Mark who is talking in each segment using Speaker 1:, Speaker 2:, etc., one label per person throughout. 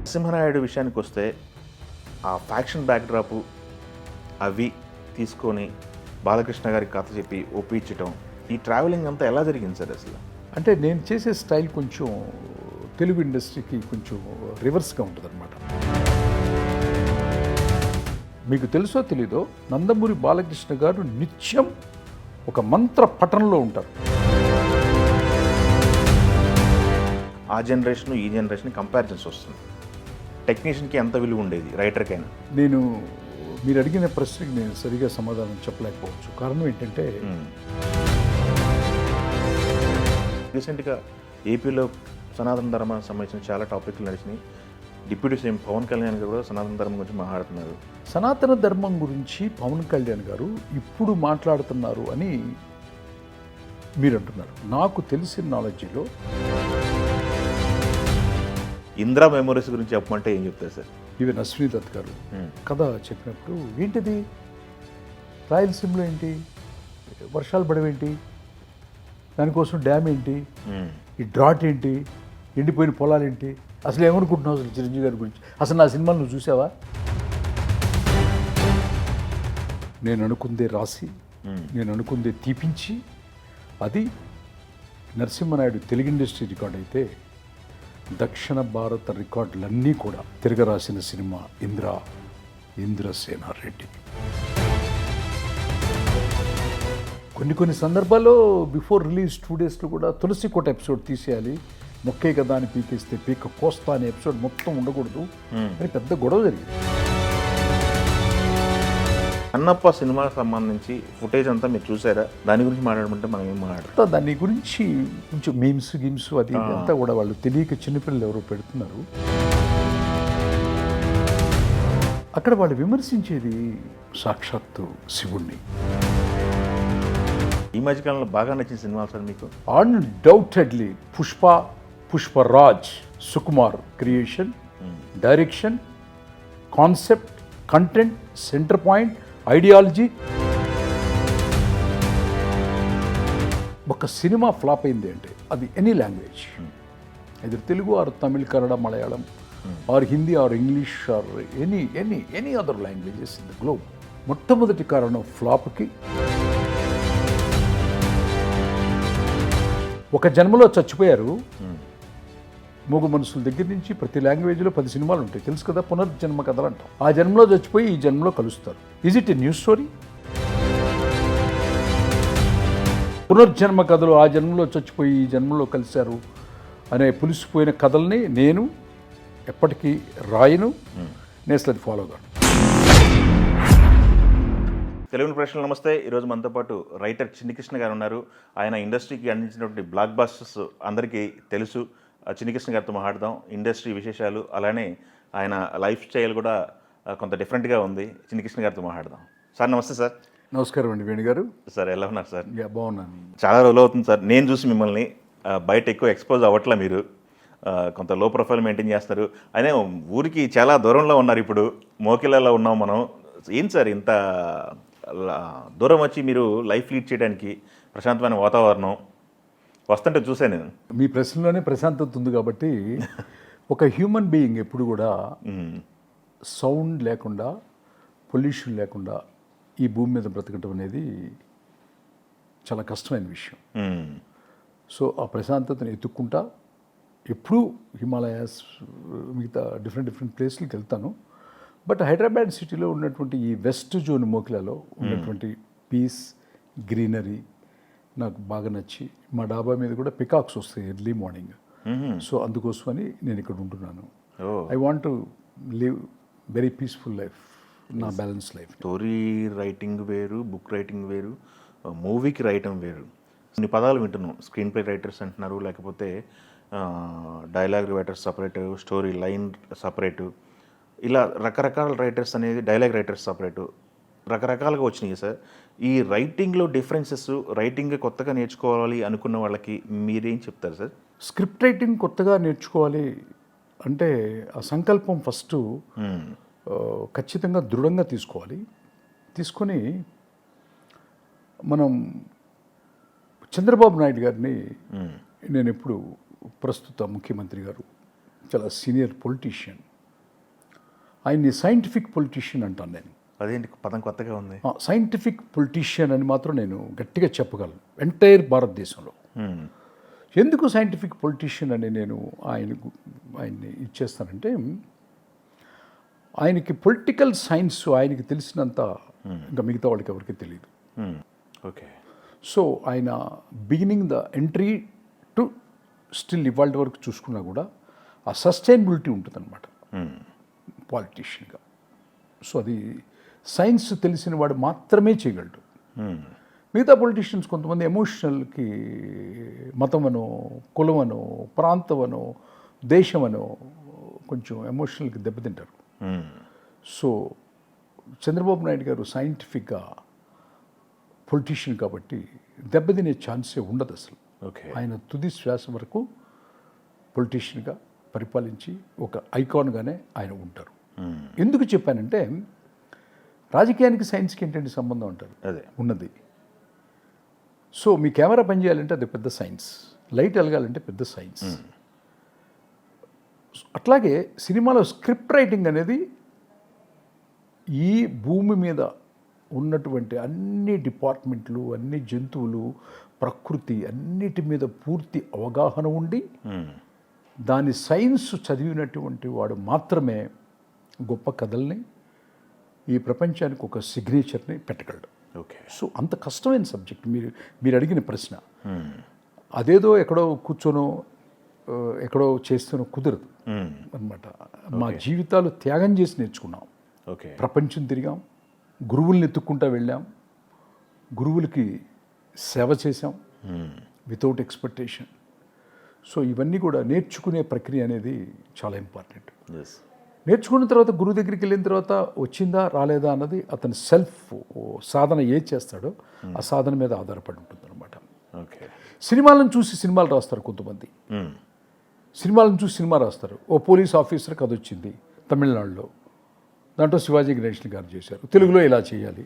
Speaker 1: నరసింహనాయుడు విషయానికి వస్తే ఆ ఫ్యాక్షన్ బ్యాక్డ్రాపు అవి తీసుకొని బాలకృష్ణ గారికి కథ చెప్పి ఒప్పించటం, ఈ ట్రావెలింగ్ అంతా ఎలా జరిగింది సార్ అసలు?
Speaker 2: అంటే నేను చేసే స్టైల్ కొంచెం తెలుగు ఇండస్ట్రీకి కొంచెం రివర్స్గా ఉంటుంది అనమాట. మీకు తెలుసో తెలీదో నందమూరి బాలకృష్ణ గారు నిత్యం ఒక మంత్ర పఠనంలో ఉంటారు.
Speaker 1: ఆ జనరేషన్ ఈ జనరేషన్ కంపారిజన్స్ వస్తుంది. టెక్నీషియన్కి ఎంత విలువ ఉండేది, రైటర్కైనా?
Speaker 2: మీరు అడిగిన ప్రశ్నకి నేను సరిగా సమాధానం చెప్పలేకపోవచ్చు. కారణం ఏంటంటే
Speaker 1: రీసెంట్గా ఏపీలో సనాతన ధర్మానికి సంబంధించిన చాలా టాపిక్లు నడిచినాయి. డిప్యూటీ సీఎం పవన్ కళ్యాణ్ గారు కూడా సనాతన ధర్మం గురించి మాట్లాడుతున్నారు.
Speaker 2: సనాతన ధర్మం గురించి పవన్ కళ్యాణ్ గారు ఇప్పుడు మాట్లాడుతున్నారు అని మీరు అంటున్నారు. నాకు తెలిసిన నాలెడ్జ్లో
Speaker 1: ఇందిరా మెమోరీస్ గురించి చెప్పమంటే ఏం చెప్తారు సార్?
Speaker 2: ఈవెన్ అశ్విని దత్ గారు కథ చెప్పినప్పుడు ఏంటిది, రాయలసీమలో ఏంటి వర్షాలు పడవేంటి, దానికోసం డ్యామ్ ఏంటి, ఈ డ్రాట్ ఏంటి, ఎండిపోయిన పొలాలేంటి, అసలు ఏమనుకుంటున్నావు అసలు చిరంజీవి గారి గురించి, అసలు నా సినిమాలు నువ్వు చూసావా? నేను అనుకుందే రాసి నేను అనుకుందే తీపించి అది నరసింహనాయుడు తెలుగు ఇండస్ట్రీ రికార్డ్ అయితే దక్షిణ భారత రికార్డులన్నీ కూడా తిరగరాసిన సినిమా ఇంద్రసేనారెడ్డి. కొన్ని సందర్భాల్లో బిఫోర్ రిలీజ్ 2 డేస్లో కూడా తులసి కోట ఎపిసోడ్ తీసేయాలి, మొక్కే కదా అని పీకేస్తే పీక కోస్తా అనే ఎపిసోడ్ మొత్తం ఉండకూడదు అని పెద్ద గొడవ జరిగింది.
Speaker 1: అన్నప్ప సినిమాకి సంబంధించి ఫుటేజ్ అంతా మీరు చూసారా? దాని గురించి మాట్లాడమంటే మనం ఏం మాట్లాడతాం?
Speaker 2: దాని గురించి కొంచెం గిమ్స్ అది అంతా కూడా వాళ్ళు తెలియక చిన్నపిల్లలు ఎవరో పెడుతున్నారు. అక్కడ వాళ్ళు విమర్శించేది సాక్షాత్తు శివుణ్ణి.
Speaker 1: ఈ మధ్యకాలంలో బాగా నచ్చిన సినిమాలు సార్ మీకు?
Speaker 2: Undoubtedly Pushparaj Sukumar creation, direction, concept, content, centre point, ideology. ఒక సినిమా ఫ్లాప్ అయింది అంటే అది ఎనీ లాంగ్వేజ్, ఇది Telugu or Tamil, Kannada, Malayalam or Hindi or English or any other languages in the globe. మొట్టమొదటి కారణం ఫ్లాప్కి ఒక జన్మలో చచ్చిపోయారు. మూగ మనుషుల దగ్గర నుంచి ప్రతి లాంగ్వేజ్లో 10 సినిమాలు ఉంటాయి, తెలుసు కదా, పునర్జన్మ కథలు అంటాం. ఆ జన్మలో చచ్చిపోయి ఈ జన్మలో కలుస్తారు. Is it a news story? పునర్జన్మ కథలు, ఆ జన్మలో చచ్చిపోయి ఈ జన్మలో కలిశారు అనే పులిసిపోయిన కథల్ని నేను ఎప్పటికీ రాయను, నేను అసలు అది ఫాలో కాను.
Speaker 1: తెలుగు ప్రశ్నలు నమస్తే. ఈరోజు మనతో పాటు రైటర్ చిన్ని కృష్ణ గారు ఉన్నారు. ఆయన ఇండస్ట్రీకి అందించినటువంటి బ్లాక్ బాస్టర్స్ అందరికీ తెలుసు. చిన్ని కృష్ణ గారితో మాట్లాడదాం. ఇండస్ట్రీ విశేషాలు, అలానే ఆయన లైఫ్ స్టైల్ కూడా కొంత డిఫరెంట్గా ఉంది. చిన్ని కృష్ణ గారితో మాట్లాడదాం. సార్ నమస్తే. సార్
Speaker 2: నమస్కారం అండి వేణు గారు.
Speaker 1: సార్ ఎలా ఉన్నారు సార్?
Speaker 2: బాగున్నాను.
Speaker 1: చాలా రోజులు అవుతుంది సార్ నేను చూసి మిమ్మల్ని. బయట ఎక్కువ ఎక్స్పోజ్ అవ్వట్లే, మీరు కొంత లో ప్రొఫైల్ మెయింటైన్ చేస్తున్నారు. అయినా ఊరికి చాలా దూరంలో ఉన్నారు. ఇప్పుడు మోకిలలో ఉన్నాం మనం. ఏం సార్ ఇంత దూరం వచ్చి మీరు లైఫ్ లీడ్ చేయడానికి? ప్రశాంతమైన వాతావరణం వస్తుంటే చూసాను నేను.
Speaker 2: మీ ప్రశ్నలోనే ప్రశాంతత ఉంది కాబట్టి ఒక హ్యూమన్ బీయింగ్ ఎప్పుడు కూడా సౌండ్ లేకుండా, పొల్యూషన్ లేకుండా ఈ భూమి మీద బ్రతకటం అనేది చాలా కష్టమైన విషయం. సో ఆ ప్రశాంతతను ఎత్తుక్కుంటా ఎప్పుడూ హిమాలయాస్, మిగతా డిఫరెంట్ ప్లేస్లకి వెళ్తాను. బట్ హైదరాబాద్ సిటీలో ఉన్నటువంటి ఈ వెస్ట్ జోన్ మోకిలాలో ఉన్నటువంటి పీస్, గ్రీనరీ నాకు బాగా నచ్చి, మా డాబా మీద కూడా పికాక్స్ వస్తాయి ఎర్లీ మార్నింగ్. సో అందుకోసమని నేను ఇక్కడ ఉంటున్నాను. I want to live very peaceful life, నా బ్యాలెన్స్ లైఫ్.
Speaker 1: స్టోరీ రైటింగ్ వేరు, బుక్ రైటింగ్ వేరు, మూవీకి రాయటం వేరు. కొన్ని పదాలు వింటున్నాం. స్క్రీన్ ప్లే రైటర్స్ అంటున్నారు, లేకపోతే dialogue writers separate, story line separate, ఇలా రకరకాల రైటర్స్ అనేది, డైలాగ్ రైటర్స్ సపరేటు, రకరకాలుగా వచ్చినాయి సార్. ఈ రైటింగ్లో డిఫరెన్సెస్, రైటింగ్ కొత్తగా నేర్చుకోవాలి అనుకున్న వాళ్ళకి మీరేం చెప్తారు సార్?
Speaker 2: స్క్రిప్ట్ రైటింగ్ కొత్తగా నేర్చుకోవాలి అంటే ఆ సంకల్పం ఫస్ట్ ఖచ్చితంగా దృఢంగా తీసుకోవాలి. తీసుకొని మనం చంద్రబాబు నాయుడు గారిని నేను ఎప్పుడు, ప్రస్తుత ముఖ్యమంత్రి గారు చాలా సీనియర్ పొలిటీషియన్, ఆయన్ని సైంటిఫిక్ పొలిటీషియన్ అంటాను నేను.
Speaker 1: అదేంటి పదం కొత్తగా ఉంది.
Speaker 2: సైంటిఫిక్ పొలిటీషియన్ అని మాత్రం నేను గట్టిగా చెప్పగలను ఎంటైర్ భారతదేశంలో. ఎందుకు సైంటిఫిక్ పొలిటీషియన్ అని నేను ఆయన్ని ఇచ్చేస్తానంటే, ఆయనకి పొలిటికల్ సైన్స్ ఆయనకి తెలిసినంత ఇంకా మిగతా వాళ్ళకి ఎవరికి తెలియదు.
Speaker 1: ఓకే.
Speaker 2: సో ఆయన beginning the entry to still ఇవాళ వరకు చూసుకున్నా కూడా ఆ సస్టైనబిలిటీ ఉంటుందన్నమాట పాలిటీషియన్గా. సో అది సైన్స్ తెలిసిన వాడు మాత్రమే చేయగలడు. మిగతా పొలిటీషియన్స్ కొంతమంది ఎమోషనల్కి మతమనో, కులమనో, ప్రాంతమనో, దేశమనో కొంచెం ఎమోషనల్కి దెబ్బతింటారు. సో చంద్రబాబు నాయుడు గారు సైంటిఫిక్గా పొలిటీషియన్ కాబట్టి దెబ్బతినే ఛాన్సే ఉండదు అసలు.
Speaker 1: ఓకే.
Speaker 2: ఆయన తుది శ్వాస వరకు పొలిటీషియన్గా పరిపాలించి ఒక ఐకాన్గానే ఆయన ఉంటారు. ఎందుకు చెప్పానంటే, రాజకీయానికి సైన్స్కి ఏంటంటే సంబంధం అంటారు,
Speaker 1: అదే
Speaker 2: ఉన్నది. సో మీ కెమెరా పనిచేయాలంటే అది పెద్ద సైన్స్, లైట్ వెలగాలంటే పెద్ద సైన్స్. అట్లాగే సినిమాలో స్క్రిప్ట్ రైటింగ్ అనేది ఈ భూమి మీద ఉన్నటువంటి అన్ని డిపార్ట్మెంట్లు, అన్ని జంతువులు, ప్రకృతి అన్నిటి మీద పూర్తి అవగాహన ఉండి దాని సైన్స్ చదివినటువంటి వాడు మాత్రమే గొప్ప కథల్ని ఈ ప్రపంచానికి ఒక సిగ్నేచర్ని పెట్టగలడు.
Speaker 1: ఓకే.
Speaker 2: సో అంత కష్టమైన సబ్జెక్ట్ మీరు అడిగిన ప్రశ్న. అదేదో ఎక్కడో కూర్చోనో ఎక్కడో చేస్తేనో కుదరదు అన్నమాట. మా జీవితాలు త్యాగం చేసి నేర్చుకున్నాం.
Speaker 1: ఓకే.
Speaker 2: ప్రపంచం తిరిగాం, గురువుల్ని ఎత్తుక్కుంటా వెళ్ళాం, గురువులకి సేవ చేసాం వితౌట్ ఎక్స్పెక్టేషన్. సో ఇవన్నీ కూడా నేర్చుకునే ప్రక్రియ అనేది చాలా ఇంపార్టెంట్. నేర్చుకున్న తర్వాత గురువు దగ్గరికి వెళ్ళిన తర్వాత వచ్చిందా రాలేదా అన్నది అతని సెల్ఫ్ సాధన చేస్తాడో ఆ సాధన మీద ఆధారపడి ఉంటుంది అనమాట.
Speaker 1: ఓకే.
Speaker 2: సినిమాలను చూసి సినిమాలు రాస్తారు కొంతమంది, సినిమాలను చూసి సినిమా రాస్తారు. ఓ పోలీస్ ఆఫీసర్ కథ వచ్చింది తమిళనాడులో, దాంట్లో శివాజీ గణేషన్ గారు చేశారు, తెలుగులో ఇలా చేయాలి.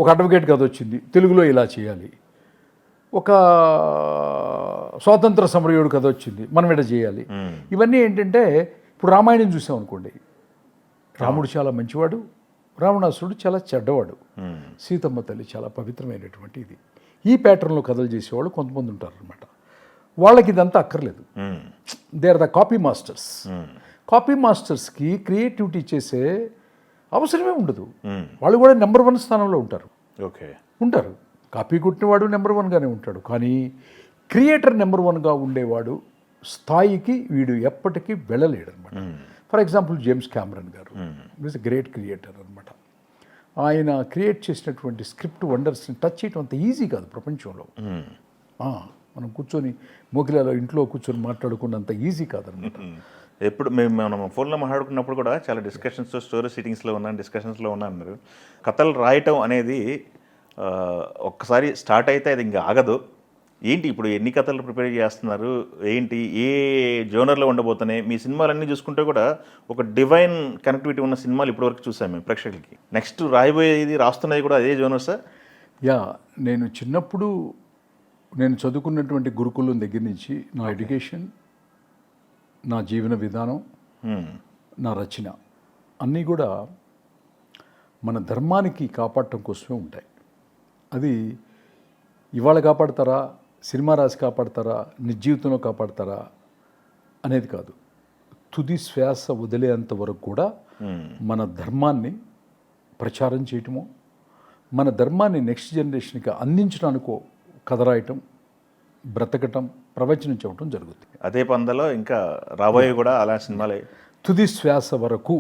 Speaker 2: ఒక అడ్వకేట్ కథ వచ్చింది, తెలుగులో ఇలా చేయాలి. ఒక స్వాతంత్ర సమరయోధుడు కథ వచ్చింది, మనం ఇలా చేయాలి. ఇవన్నీ ఏంటంటే, ఇప్పుడు రామాయణం చూసాం అనుకోండి, రాముడు చాలా మంచివాడు, రావణాసురుడు చాలా చెడ్డవాడు, సీతమ్మ తల్లి చాలా పవిత్రమైనటువంటి ఇది. ఈ ప్యాటర్న్లో కథలు చేసేవాళ్ళు కొంతమంది ఉంటారు అనమాట. వాళ్ళకి ఇదంతా అక్కర్లేదు. They are the copy masters. కాపీ మాస్టర్స్కి క్రియేటివిటీ చేసే అవసరమే ఉండదు. వాళ్ళు కూడా నెంబర్ 1 స్థానంలో ఉంటారు.
Speaker 1: ఓకే.
Speaker 2: ఉంటారు. కాపీ కొట్టినవాడు నెంబర్ 1గానే ఉంటాడు. కానీ క్రియేటర్ నెంబర్ 1గా ఉండేవాడు స్థాయికి వీడు ఎప్పటికీ వెళ్ళలేడు అనమాట. ఫర్ ఎగ్జాంపుల్ జేమ్స్ క్యామరన్ గారు ఈజ్ ఎ గ్రేట్ క్రియేటర్ అనమాట. ఆయన క్రియేట్ చేసినటువంటి స్క్రిప్ట్ వండర్స్ని టచ్ చేయడం అంత ఈజీ కాదు ప్రపంచంలో. మనం కూర్చొని మోకిలాలో ఇంట్లో కూర్చొని మాట్లాడుకున్నంత ఈజీ కాదనమాట.
Speaker 1: ఎప్పుడు మనం ఫోన్లో మాట్లాడుకున్నప్పుడు కూడా చాలా డిస్కషన్స్, స్టోరీ సిట్టింగ్స్లో ఉన్నాను, డిస్కషన్స్లో ఉన్నాను. మీరు కథలు రాయటం అనేది ఒక్కసారి స్టార్ట్ అయితే అది ఇంకా ఆగదు. ఏంటి ఇప్పుడు ఎన్ని కథలు ప్రిపేర్ చేస్తున్నారు, ఏంటి ఏ జోనర్లో ఉండబోతున్నాయి? మీ సినిమాలన్నీ చూసుకుంటే కూడా ఒక డివైన్ కనెక్టివిటీ ఉన్న సినిమాలు ఇప్పటివరకు చూసాము మేము ప్రేక్షకులకి. నెక్స్ట్ రాయబోయేది, రాస్తున్నది కూడా అదే జోనర్ సార్?
Speaker 2: నేను చిన్నప్పుడు నేను చదువుకున్నటువంటి గురుకులం దగ్గర నుంచి నా ఎడ్యుకేషన్, నా జీవన విధానం, నా రచన అన్నీ కూడా మన ధర్మానికి కాపాడటం కోసమే ఉంటాయి. అది ఇవాళ కాపాడతారా, సినిమా రాసి కాపాడతారా, నిజ జీవితంలో కాపాడతారా అనేది కాదు. తుది శ్వాస వదిలేంత వరకు కూడా మన ధర్మాన్ని ప్రచారం చేయటమో, మన ధర్మాన్ని నెక్స్ట్ జనరేషన్కి అందించడానికో కథ రాయటం, బ్రతకటం, ప్రవచనం చెప్పడం జరుగుతుంది.
Speaker 1: అదే పందలో ఇంకా రాబోయే కూడా అలా సినిమాలే.
Speaker 2: తుది శ్వాస వరకు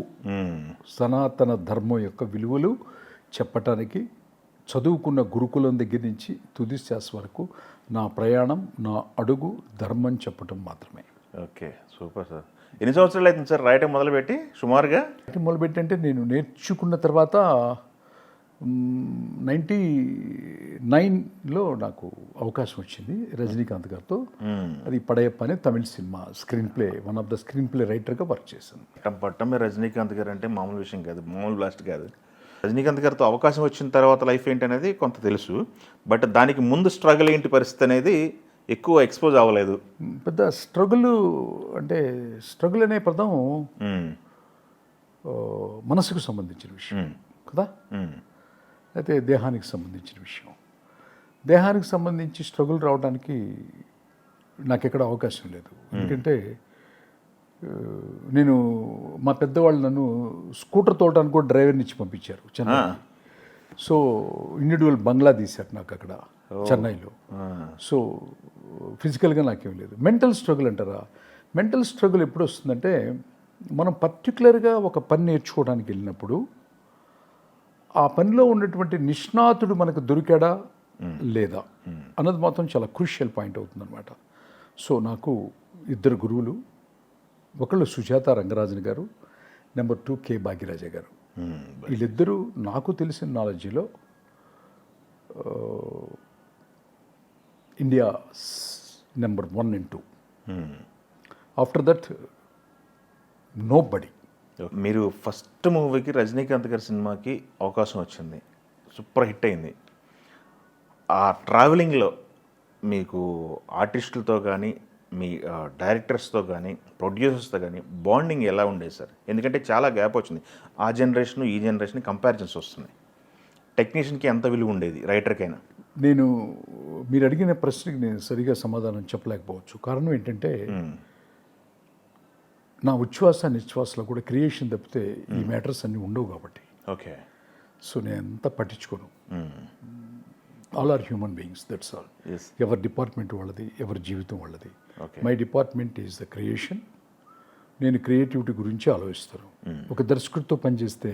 Speaker 2: సనాతన ధర్మం యొక్క విలువలు చెప్పటానికి చదువుకున్న గురుకులం దగ్గర నుంచి తుది శ్వాస వరకు నా ప్రయాణం, నా అడుగు ధర్మం చెప్పటం మాత్రమే.
Speaker 1: Okay, super sir. ఎన్ని సంవత్సరాలు అవుతుంది సార్ రాయటం మొదలుపెట్టి సుమారుగా?
Speaker 2: మొదలుపెట్టి అంటే నేను నేర్చుకున్న తర్వాత 99లో నాకు అవకాశం వచ్చింది రజనీకాంత్ గారితో. అది పడయప్ప అనే Tamil cinema screen play, one of the screen play రైటర్గా వర్క్ చేశాను.
Speaker 1: పట్టమే రజనీకాంత్ గారు అంటే మామూలు విషయం కాదు, మామూలు బ్లాస్ట్ కాదు. రజనీకాంత్ గారితో అవకాశం వచ్చిన తర్వాత లైఫ్ ఏంటి అనేది కొంత తెలుసు, బట్ దానికి ముందు స్ట్రగుల్ ఏంటి పరిస్థితి అనేది ఎక్కువ ఎక్స్పోజ్ అవ్వలేదు.
Speaker 2: పెద్ద స్ట్రగుల్ అంటే, స్ట్రగుల్ అనే పదం మనసుకు సంబంధించిన విషయం కదా, అయితే దేహానికి సంబంధించిన విషయం. దేహానికి సంబంధించి స్ట్రగుల్ రావడానికి నాకు ఎక్కడ అవకాశం లేదు. ఎందుకంటే నేను మా పెద్దవాళ్ళు నన్ను స్కూటర్ తోలడానికి కూడా డ్రైవర్ని ఇచ్చి పంపించారు చెన్నై. సో ఇండివిజువల్ బంగ్లా తీశారు నాకు అక్కడ చెన్నైలో. సో ఫిజికల్గా నాకేం లేదు. మెంటల్ స్ట్రగుల్ అంటారా, మెంటల్ స్ట్రగుల్ ఎప్పుడు వస్తుందంటే మనం పర్టికులర్గా ఒక పని నేర్చుకోవడానికి వెళ్ళినప్పుడు ఆ పనిలో ఉన్నటువంటి నిష్ణాతుడు మనకు దొరికాడా లేదా అన్నది మాత్రం చాలా క్రూషియల్ పాయింట్ అవుతుందన్నమాట. సో నాకు ఇద్దరు గురువులు, ఒకళ్ళు సుజాత రంగరాజన్ గారు, నెంబర్ 2 కె భాగ్యరాజ గారు. వీళ్ళిద్దరూ నాకు తెలిసిన నాలెడ్జ్లో India number 1 and 2. After that nobody.
Speaker 1: మీరు ఫస్ట్ మూవీకి రజనీకాంత్ గారి సినిమాకి అవకాశం వచ్చింది, సూపర్ హిట్ అయింది. ఆ ట్రావెలింగ్లో మీకు ఆర్టిస్టులతో కానీ మీ డైరెక్టర్స్తో కానీ ప్రొడ్యూసర్స్తో కానీ బాండింగ్ ఎలా ఉండేది సార్? ఎందుకంటే చాలా గ్యాప్ వచ్చింది, ఆ జనరేషన్ ఈ జనరేషన్ కంపారిజన్స్ వస్తున్నాయి. టెక్నీషియన్కి ఎంత విలువ ఉండేది, రైటర్కైనా?
Speaker 2: నేను మీరు అడిగిన ప్రశ్నకి నేను సరిగా సమాధానం చెప్పలేకపోవచ్చు. కారణం ఏంటంటే నా ఉచ్ఛ్వాస నిశ్వాసలో కూడా క్రియేషన్ తప్పితే ఈ మ్యాటర్స్ అన్నీ ఉండవు కాబట్టి.
Speaker 1: ఓకే.
Speaker 2: సో నేను అంతా పట్టించుకోను. All are human beings, that's all. ఎవరి డిపార్ట్మెంట్ వాళ్ళది, ఎవరి జీవితం వాళ్ళది. My department is the creation. నేను క్రియేటివిటీ గురించి ఆలోచిస్తాను. ఒక దర్శకుడితో పనిచేస్తే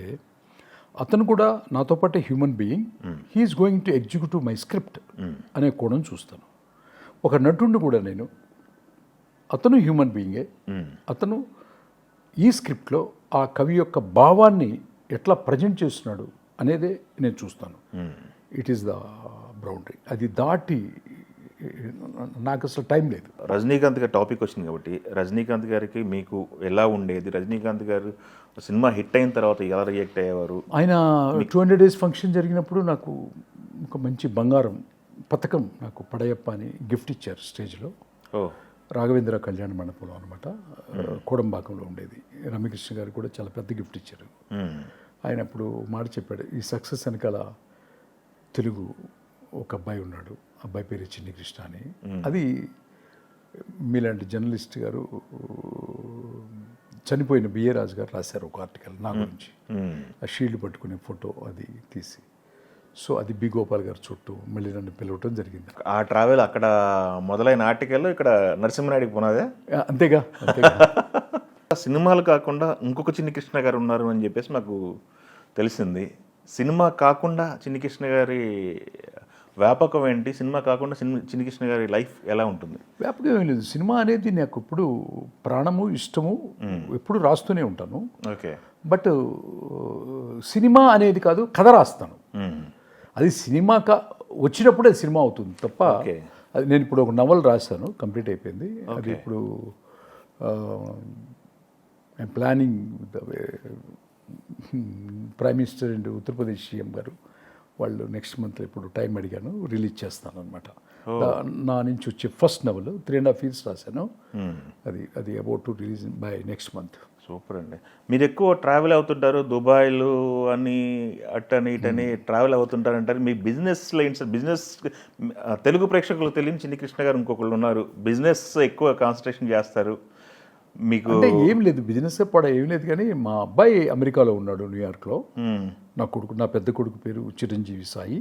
Speaker 2: అతను కూడా నాతో పాటే human being, he's going to executive my script అనే కోణం చూస్తాను. ఒక నటుడిని కూడా నేను, అతను హ్యూమన్ బీయింగే, అతను ఈ స్క్రిప్ట్లో ఆ కవి యొక్క భావాన్ని ఎట్లా ప్రజెంట్ చేస్తున్నాడు అనేదే నేను చూస్తాను. It is the boundary. అది దాటి నాకు అసలు టైం లేదు.
Speaker 1: రజనీకాంత్ గారి టాపిక్ వచ్చింది కాబట్టి రజనీకాంత్ గారికి మీకు ఎలా ఉండేది? రజనీకాంత్ గారు సినిమా హిట్ అయిన తర్వాత ఎలా రియాక్ట్ అయ్యేవారు?
Speaker 2: ఆయన 200 days ఫంక్షన్ జరిగినప్పుడు నాకు ఒక మంచి బంగారం పథకం నాకు పడయప్ప అని గిఫ్ట్ ఇచ్చారు స్టేజ్లో. రాఘవేంద్ర కళ్యాణ మండపంలో అనమాట, కోడంబాకంలో ఉండేది. రమ్యకృష్ణ గారు కూడా చాలా పెద్ద గిఫ్ట్ ఇచ్చారు. ఆయన అప్పుడు మాట చెప్పాడు, ఈ సక్సెస్ వెనకాల తెలుగు ఒక అబ్బాయి ఉన్నాడు, అబ్బాయి పేరు చిన్ని కృష్ణ అని. అది మీలాంటి జర్నలిస్ట్ గారు, చనిపోయిన బిఏ రాజు గారు రాశారు ఒక ఆర్టికల్ నా గురించి. ఆ షీల్డ్ పట్టుకునే ఫోటో అది తీసి. సో అది బి గోపాల్ గారు చుట్టూ మళ్ళీ నన్ను పిలవటం జరిగింది.
Speaker 1: ఆ ట్రావెల్ అక్కడ మొదలైన ఆర్టికల్లో ఇక్కడ నరసింహనాయుడికి పోనాదే.
Speaker 2: అంతేగా.
Speaker 1: సినిమాలు కాకుండా ఇంకొక చిన్ని కృష్ణ గారు ఉన్నారు అని చెప్పేసి నాకు తెలిసింది. సినిమా కాకుండా చిన్ని కృష్ణ గారి వ్యాపకం ఏంటి? సినిమా కాకుండా చిన్ని కృష్ణ గారి లైఫ్ ఎలా ఉంటుంది?
Speaker 2: వ్యాపకం ఏం లేదు. సినిమా అనేది నాకు ఎప్పుడు ప్రాణము, ఇష్టము, ఎప్పుడు రాస్తూనే ఉంటాను.
Speaker 1: ఓకే.
Speaker 2: బట్ సినిమా అనేది కాదు, కథ రాస్తాను. అది సినిమా వచ్చినప్పుడే సినిమా అవుతుంది తప్ప. అది నేను ఇప్పుడు ఒక నవల్ రాశాను, కంప్లీట్ అయిపోయింది. అది ఇప్పుడు I'm planning prime minister and Uttar Pradesh CM గారు వాళ్ళు నెక్స్ట్ మంత్ ఇప్పుడు టైం అడిగాను, రిలీజ్ చేస్తాను అనమాట. నా నుంచి వచ్చే ఫస్ట్ నవల్ 3.5 years రాశాను. అది about to release by next month.
Speaker 1: Super అండి. మీరు ఎక్కువ ట్రావెల్ అవుతుంటారు, దుబాయ్లు అని అట్టని ఇటని ట్రావెల్ అవుతుంటారంటారు. మీ బిజినెస్ లైన్స్, బిజినెస్ తెలుగు ప్రేక్షకులకు తెలియని చిన్ని కృష్ణ గారు ఇంకొకళ్ళు ఉన్నారు, బిజినెస్ ఎక్కువ కాన్సన్ట్రేషన్ చేస్తారు. మీకు
Speaker 2: అంటే ఏం లేదు, బిజినెస్ ఏం లేదు. కానీ మా అబ్బాయి అమెరికాలో ఉన్నాడు, న్యూయార్క్లో. నా పెద్ద కొడుకు పేరు చిరంజీవి సాయి.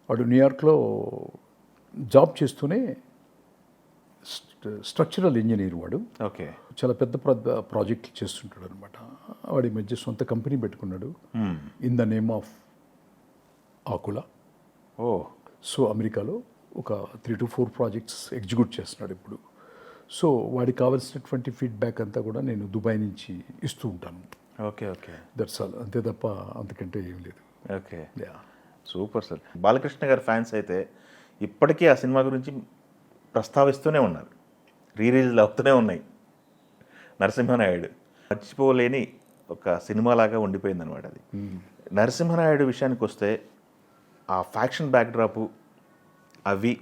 Speaker 2: వాడు న్యూయార్క్లో జాబ్ చేస్తూనే స్ట్రక్చరల్ ఇంజనీర్ వాడు.
Speaker 1: ఓకే.
Speaker 2: చాలా పెద్ద ప్రాజెక్టులు చేస్తుంటాడు అనమాట. వాడి మధ్య సొంత కంపెనీ పెట్టుకున్నాడు, in the name of Akula. So అమెరికాలో ఒక 3 to 4 ప్రాజెక్ట్స్ ఎగ్జిక్యూట్ చేస్తున్నాడు ఇప్పుడు. సో వాడికి కావాల్సినటువంటి ఫీడ్బ్యాక్ అంతా కూడా నేను దుబాయ్ నుంచి ఇస్తూ ఉంటాను.
Speaker 1: ఓకే. ఓకే.
Speaker 2: That's all. అంతే తప్ప అంతకంటే ఏం లేదు.
Speaker 1: ఓకే. Super sir. బాలకృష్ణ గారి ఫ్యాన్స్ అయితే ఇప్పటికీ ఆ సినిమా గురించి ప్రస్తావిస్తూనే ఉన్నారు, రిలీజ్లు అవుతూనే ఉన్నాయి. నరసింహనాయుడు మర్చిపోలేని ఒక సినిమాలాగా ఉండిపోయింది అనమాట అది. నరసింహనాయుడు విషయానికి వస్తే ఆ ఫ్యాక్షన్ బ్యాక్డ్రాపు అవి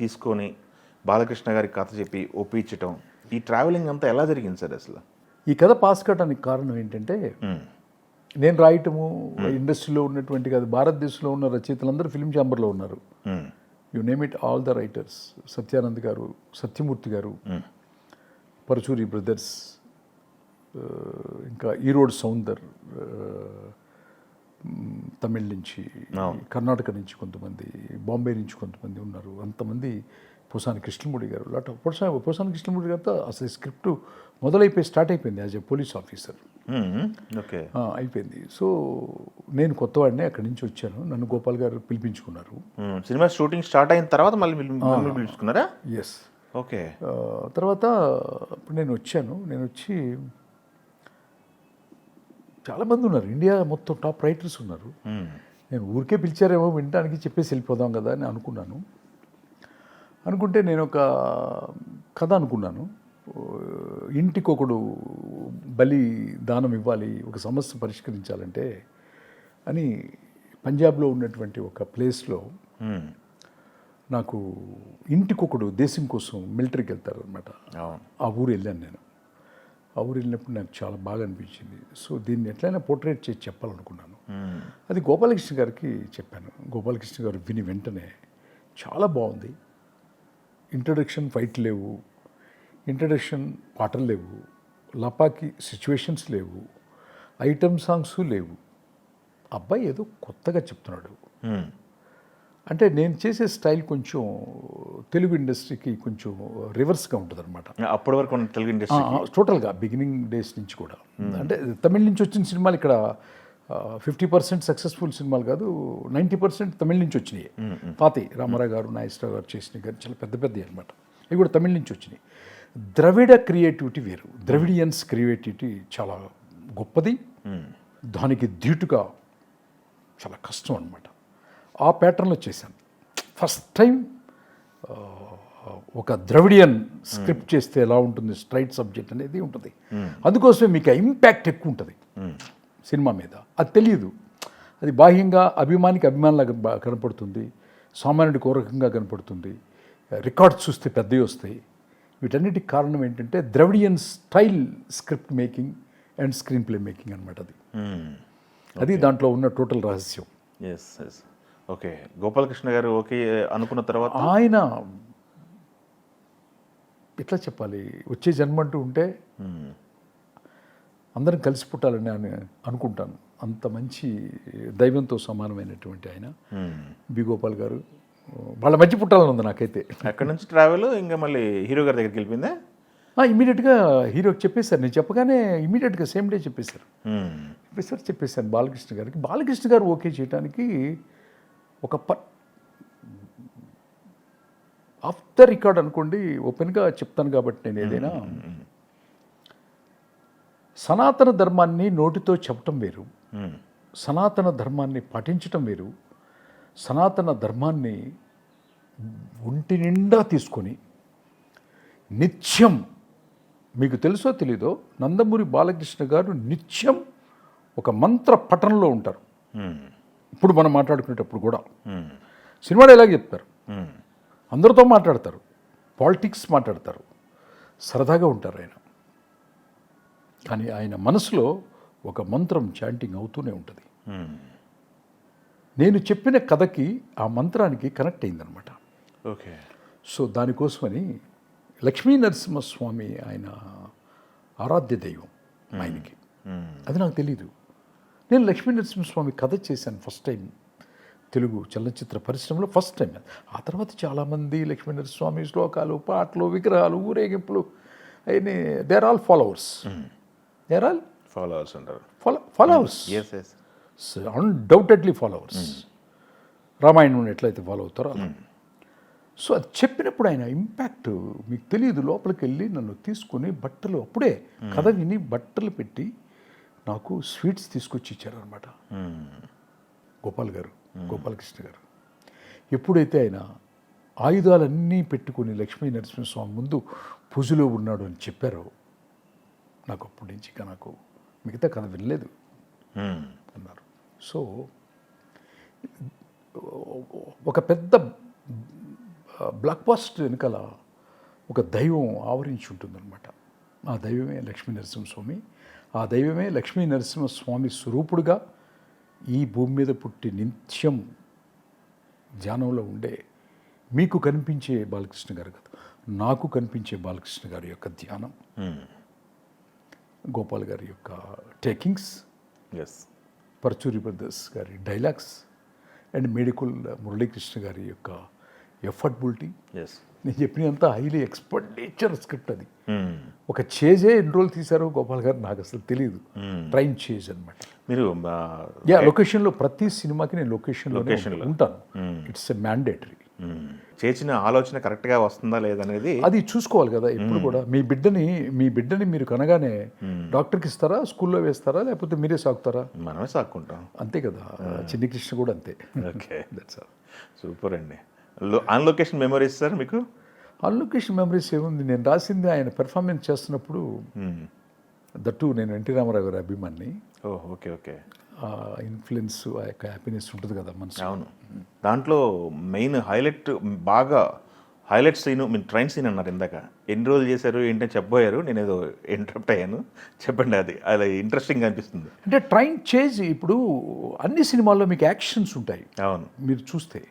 Speaker 1: తీసుకొని బాలకృష్ణ గారికి కథ చెప్పి ఒప్పించటం, ఈ ట్రావెలింగ్ అంతా ఎలా జరిగింది సార్ అసలు?
Speaker 2: ఈ కథ పాస్ కావడానికి కారణం ఏంటంటే నేను రాయటము ఇండస్ట్రీలో ఉన్నటువంటి కాదు, భారతదేశంలో ఉన్న రచయితలందరూ ఫిల్మ్ ఛాంబర్లో ఉన్నారు. You name it, all the writers, Satyanand గారు, సత్యమూర్తి గారు, పరచూరి బ్రదర్స్, ఇంకా ఈరోడ్ సౌందర్, తమిళ్ నుంచి, కర్ణాటక నుంచి కొంతమంది, బాంబే నుంచి కొంతమంది ఉన్నారు. అంతమంది, పోసాని కృష్ణమూర్తి గారు, పోసాని కృష్ణమూర్తి గారితో అసలు స్క్రిప్ట్ మొదలైపోయి స్టార్ట్ అయిపోయింది as a police officer.
Speaker 1: Okay,
Speaker 2: అయిపోయింది. సో నేను కొత్తవాడిని, అక్కడి నుంచి వచ్చాను, నన్ను గోపాల్ గారు పిలిపించుకున్నారు.
Speaker 1: సినిమా షూటింగ్ స్టార్ట్ అయిన తర్వాత మళ్ళీ పిలుచుకున్నారా?
Speaker 2: ఎస్.
Speaker 1: ఓకే.
Speaker 2: తర్వాత ఇప్పుడు నేను వచ్చి చాలామంది ఉన్నారు, ఇండియా మొత్తం టాప్ రైటర్స్ ఉన్నారు. నేను ఊరికే పిలిచారేమో వినడానికి, చెప్పేసి వెళ్ళిపోదాం కదా అని అనుకుంటే నేను ఒక కథ అనుకున్నాను. ఇంటికొకడు బలి దానం ఇవ్వాలి, ఒక సమస్య పరిష్కరించాలంటే అని పంజాబ్లో ఉన్నటువంటి ఒక ప్లేస్లో నాకు ఇంటికొకడు దేశం కోసం మిలిటరీకి వెళ్తారు అనమాట. ఆ ఊరు వెళ్ళాను నేను. ఆ ఊరు వెళ్ళినప్పుడు నాకు చాలా బాగా అనిపించింది. సో దీన్ని ఎట్లయినా పోర్ట్రేట్ చేసి చెప్పాలనుకున్నాను. అది గోపాలకృష్ణ గారికి చెప్పాను. గోపాలకృష్ణ గారు విని వెంటనే చాలా బాగుంది, ఇంట్రడక్షన్ ఫైట్ లేవు, ఇంట్రడక్షన్ పాటలు లేవు, లపాకి సిచ్యువేషన్స్ లేవు, ఐటమ్ సాంగ్స్ లేవు, అబ్బాయి ఏదో కొత్తగా చెప్తున్నాడు. అంటే నేను చేసే స్టైల్ కొంచెం తెలుగు ఇండస్ట్రీకి కొంచెం రివర్స్గా ఉంటుంది అనమాట.
Speaker 1: అప్పటి వరకు తెలుగు ఇండస్ట్రీ
Speaker 2: టోటల్గా బిగినింగ్ డేస్ నుంచి కూడా. అంటే తమిళ నుంచి వచ్చిన సినిమాలు ఇక్కడ 50% సక్సెస్ఫుల్ సినిమాలు కాదు, 90% తమిళ నుంచి వచ్చినాయి. పాతి రామారావు గారు, నాగేశ్వరరావు గారు చేసినవి కానీ చాలా పెద్ద పెద్దవి అనమాట. ఇవి కూడా తమిళ నుంచి వచ్చినాయి. ద్రవిడ క్రియేటివిటీ వేరు, ద్రవిడియన్స్ క్రియేటివిటీ చాలా గొప్పది, దానికి ధీటుగా చాలా కష్టం అనమాట. ఆ ప్యాటర్న్లో చేశాను ఫస్ట్ టైం. ఒక ద్రవిడియన్ స్క్రిప్ట్ చేస్తే ఎలా ఉంటుంది, స్ట్రైట్ సబ్జెక్ట్ అనేది ఉంటుంది. అందుకోసమే మీకు ఆ ఇంపాక్ట్ ఎక్కువ ఉంటుంది సినిమా మీద. అది తెలియదు, అది బాహ్యంగా అభిమానికి అభిమానులాగా కనపడుతుంది, సామాన్యుడికి ఓ రకంగా కనపడుతుంది, రికార్డ్స్ చూస్తే పెద్దవి వస్తాయి. వీటన్నిటికి కారణం ఏంటంటే Dravidian style script making and screen play making అనమాట. అది దాంట్లో ఉన్న టోటల్ రహస్యం.
Speaker 1: Yes yes. ఓకే, గోపాలకృష్ణ గారు ఓకే అనుకున్న తర్వాత
Speaker 2: ఆయన ఎట్లా చెప్పాలి, వచ్చే జన్మ అంటూ ఉంటే అందరం కలిసి పుట్టాలని అనుకుంటాను. అంత మంచి దైవంతో సమానమైనటువంటి ఆయన బి గోపాల్ గారు. వాళ్ళ మధ్య పుట్టాలని ఉంది నాకైతే.
Speaker 1: అక్కడ నుంచి ట్రావెల్ ఇంకా మళ్ళీ హీరో గారి దగ్గరికి వెళ్ళిపోయిందా?
Speaker 2: ఇమీడియట్గా హీరోకి చెప్పేశారు. నేను చెప్పగానే ఇమీడియట్గా సేమ్ డే చెప్పేశాను బాలకృష్ణ గారికి. బాలకృష్ణ గారు ఓకే చేయడానికి ఒక ఆఫ్ ద రికార్డ్ అనుకోండి, ఓపెన్గా చెప్తాను కాబట్టి నేను ఏదైనా, సనాతన ధర్మాన్ని నోటితో చెప్పటం వేరు, సనాతన ధర్మాన్ని పాటించటం వేరు, సనాతన ధర్మాన్ని ఒంటి నిండా తీసుకొని నిత్యం, మీకు తెలుసో తెలీదో, నందమూరి బాలకృష్ణ గారు నిత్యం ఒక మంత్ర పఠనంలో ఉంటారు. ఇప్పుడు మనం మాట్లాడుకునేటప్పుడు కూడా సినిమా డైలాగ్ చెప్తారు, అందరితో మాట్లాడతారు, పాలిటిక్స్ మాట్లాడతారు, సరదాగా ఉంటారు ఆయన. కానీ ఆయన మనసులో ఒక మంత్రం చాంటింగ్ అవుతూనే ఉంటుంది. నేను చెప్పిన కథకి ఆ మంత్రానికి కనెక్ట్ అయిందనమాట.
Speaker 1: ఓకే.
Speaker 2: సో దానికోసమని లక్ష్మీ నరసింహస్వామి ఆయన ఆరాధ్య దైవం ఆయనకి. అది నాకు తెలీదు. నేను లక్ష్మీ నరసింహస్వామి కథ చేశాను ఫస్ట్ టైం తెలుగు చలనచిత్ర పరిశ్రమలో, ఫస్ట్ టైం. ఆ తర్వాత చాలామంది లక్ష్మీ నరసింహస్వామి శ్లోకాలు, పాటలు, విగ్రహాలు, ఊరేగింపులు, అవన్నీ they are all followers. They are all
Speaker 1: followers అంటారు.
Speaker 2: Followers, undoubtedly followers. రామాయణం ఎట్లయితే ఫాలో అవుతారో అలా. సో అది చెప్పినప్పుడు ఆయన ఇంపాక్ట్ మీకు తెలియదు. లోపలికి వెళ్ళి నన్ను తీసుకుని బట్టలు, అప్పుడే కథ విని బట్టలు పెట్టి నాకు స్వీట్స్ తీసుకొచ్చి ఇచ్చారనమాట గోపాలకృష్ణ గారు. ఎప్పుడైతే ఆయన ఆయుధాలన్నీ పెట్టుకుని లక్ష్మీ నరసింహస్వామి ముందు పూజలో ఉన్నాడు అని చెప్పారో, నాకు అప్పటి నుంచి ఇక నాకు మిగతా కథ వినలేదు అన్నారు. సో ఒక పెద్ద బ్లాక్ బాస్టర్ వెనకాల ఒక దైవం ఆవరించి ఉంటుందన్నమాట. ఆ దైవమే లక్ష్మీ నరసింహస్వామి. ఆ దైవమే లక్ష్మీ నరసింహస్వామి స్వరూపుడుగా ఈ భూమి మీద పుట్టి నిత్యం ధ్యానంలో ఉండే మీకు కనిపించే బాలకృష్ణ గారు కాదు, నాకు కనిపించే బాలకృష్ణ గారి యొక్క ధ్యానం, గోపాల్ గారి యొక్క టేకింగ్స్,
Speaker 1: ఎస్,
Speaker 2: పర్చూరి బ్రదర్స్ గారి డైలాగ్స్ అండ్ మేడికుల్ మురళీకృష్ణ గారి యొక్క ఎఫర్టబిలిటీ.
Speaker 1: ఎస్.
Speaker 2: నేను చెప్పినంత హైలీ ఎక్స్పెండిచర్ స్క్రిప్ట్ అది. ఒక చేజే ఎన్ని రోజులు తీశారో గోపాల్ గారు నాకు అసలు తెలియదు. ట్రైన్ చేజ్ అనమాట.
Speaker 1: మీరు
Speaker 2: లొకేషన్లో ప్రతి సినిమాకి నేను లొకేషన్లో ఉంటాను. It's a mandatory.
Speaker 1: చేసిన ఆలోచన కరెక్ట్గా వస్తుందా లేదనేది
Speaker 2: అది చూసుకోవాలి కదా ఎప్పుడు కూడా. మీ బిడ్డని మీరు కనగానే డాక్టర్కి ఇస్తారా, స్కూల్లో వేస్తారా, లేకపోతే మీరే సాగుతారా?
Speaker 1: మనమే సాక్కుంటాం.
Speaker 2: అంతే కదా. చిన్ని కృష్ణ కూడా అంతే.
Speaker 1: Okay, that's all. సూపర్ అండి. ఆన్ లొకేషన్ మెమరీస్ సార్ మీకు?
Speaker 2: ఆన్ లొకేషన్ మెమరీస్ ఏముంది, నేను రాసింది ఆయన పెర్ఫార్మెన్స్ చేస్తున్నప్పుడు. దట్టు నేను ఎన్టీ రామారావు గారి అభిమాని.
Speaker 1: Okay okay.
Speaker 2: ఇన్ఫ్లుయెన్స్, ఆ యొక్క హ్యాపీనెస్ ఉంటుంది కదా మనసు.
Speaker 1: అవును. దాంట్లో మెయిన్ బాగా హైలైట్ సీన్ మీరు ట్రైన్ సీన్ అన్నారు ఇందాక. ఎన్ని రోజులు చేశారు ఏంటని చెప్పబోయారు, నేను ఏదో ఇంటరప్ట్ అయ్యాను. చెప్పండి. అది ఇంట్రెస్టింగ్ అనిపిస్తుంది.
Speaker 2: అంటే ట్రైన్ చేజ్ ఇప్పుడు అన్ని సినిమాల్లో మీకు యాక్షన్స్ ఉంటాయి.
Speaker 1: అవును,
Speaker 2: మీరు చూస్తే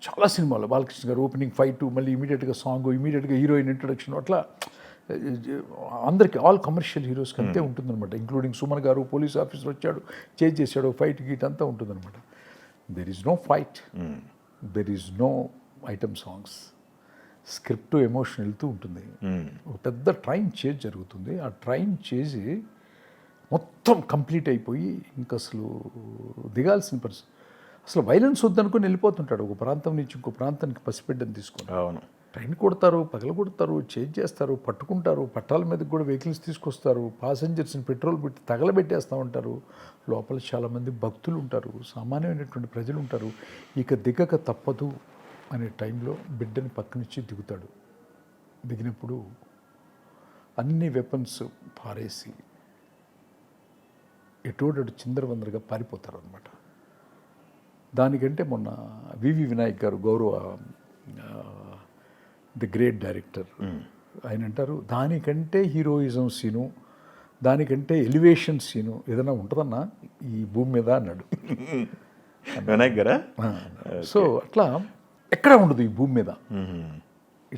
Speaker 2: చాలా సినిమాల్లో బాలకృష్ణ గారు ఓపెనింగ్ ఫైట్, మళ్ళీ ఇమీడియట్గా సాంగ్, ఇమీడియట్గా హీరోయిన్ ఇంట్రొడక్షన్, అట్లా అందరికీ ఆల్ కమర్షియల్ హీరోస్కి అంతే ఉంటుందన్నమాట. ఇంక్లూడింగ్ సుమన్ గారు పోలీస్ ఆఫీసర్ వచ్చాడు, చేంజ్ చేశాడు, ఫైట్ గీట్ అంతా ఉంటుందన్నమాట. There is no fight, there is no item songs. Script emotion వెళ్తూ ఉంటుంది. ఒక పెద్ద ట్రైన్ చేంజ్ జరుగుతుంది. ఆ ట్రైన్ చేంజ్ మొత్తం కంప్లీట్ అయిపోయి ఇంకా అసలు దిగాల్సిన పరిస్థితి. అసలు వైలెన్స్ వద్దనుకుని వెళ్ళిపోతుంటాడు ఒక ప్రాంతం నుంచి ఇంకో ప్రాంతానికి పసిబిడ్డని తీసుకొని.
Speaker 1: అవును.
Speaker 2: ట్రైన్ కొడతారు, పగల కొడతారు, చేంజ్ చేస్తారు, పట్టుకుంటారు, పట్టాల మీదకి కూడా వెహికల్స్ తీసుకొస్తారు, పాసెంజర్స్ని పెట్రోల్ పెట్టి తగలబెట్టేస్తూ ఉంటారు. లోపల చాలామంది భక్తులు ఉంటారు, సామాన్యమైనటువంటి ప్రజలు ఉంటారు. ఇక దిగక తప్పదు అనే టైంలో బిడ్డని పక్కనుంచి దిగుతాడు. దిగినప్పుడు అన్ని వెపన్స్ పారేసి ఎటోడడు చిందరవందరగా పారిపోతారు అనమాట. దానికంటే మొన్న వివి వినాయక్ గారు, గౌరవ ది గ్రేట్ డైరెక్టర్, ఆయన అంటారు దానికంటే హీరోయిజం సీను, దానికంటే ఎలివేషన్ సీను ఏదైనా ఉంటుందన్నా ఈ భూమి మీద అన్నాడు
Speaker 1: వినాయక్ గారా.
Speaker 2: సో అట్లా ఎక్కడ ఉండదు ఈ భూమి మీద.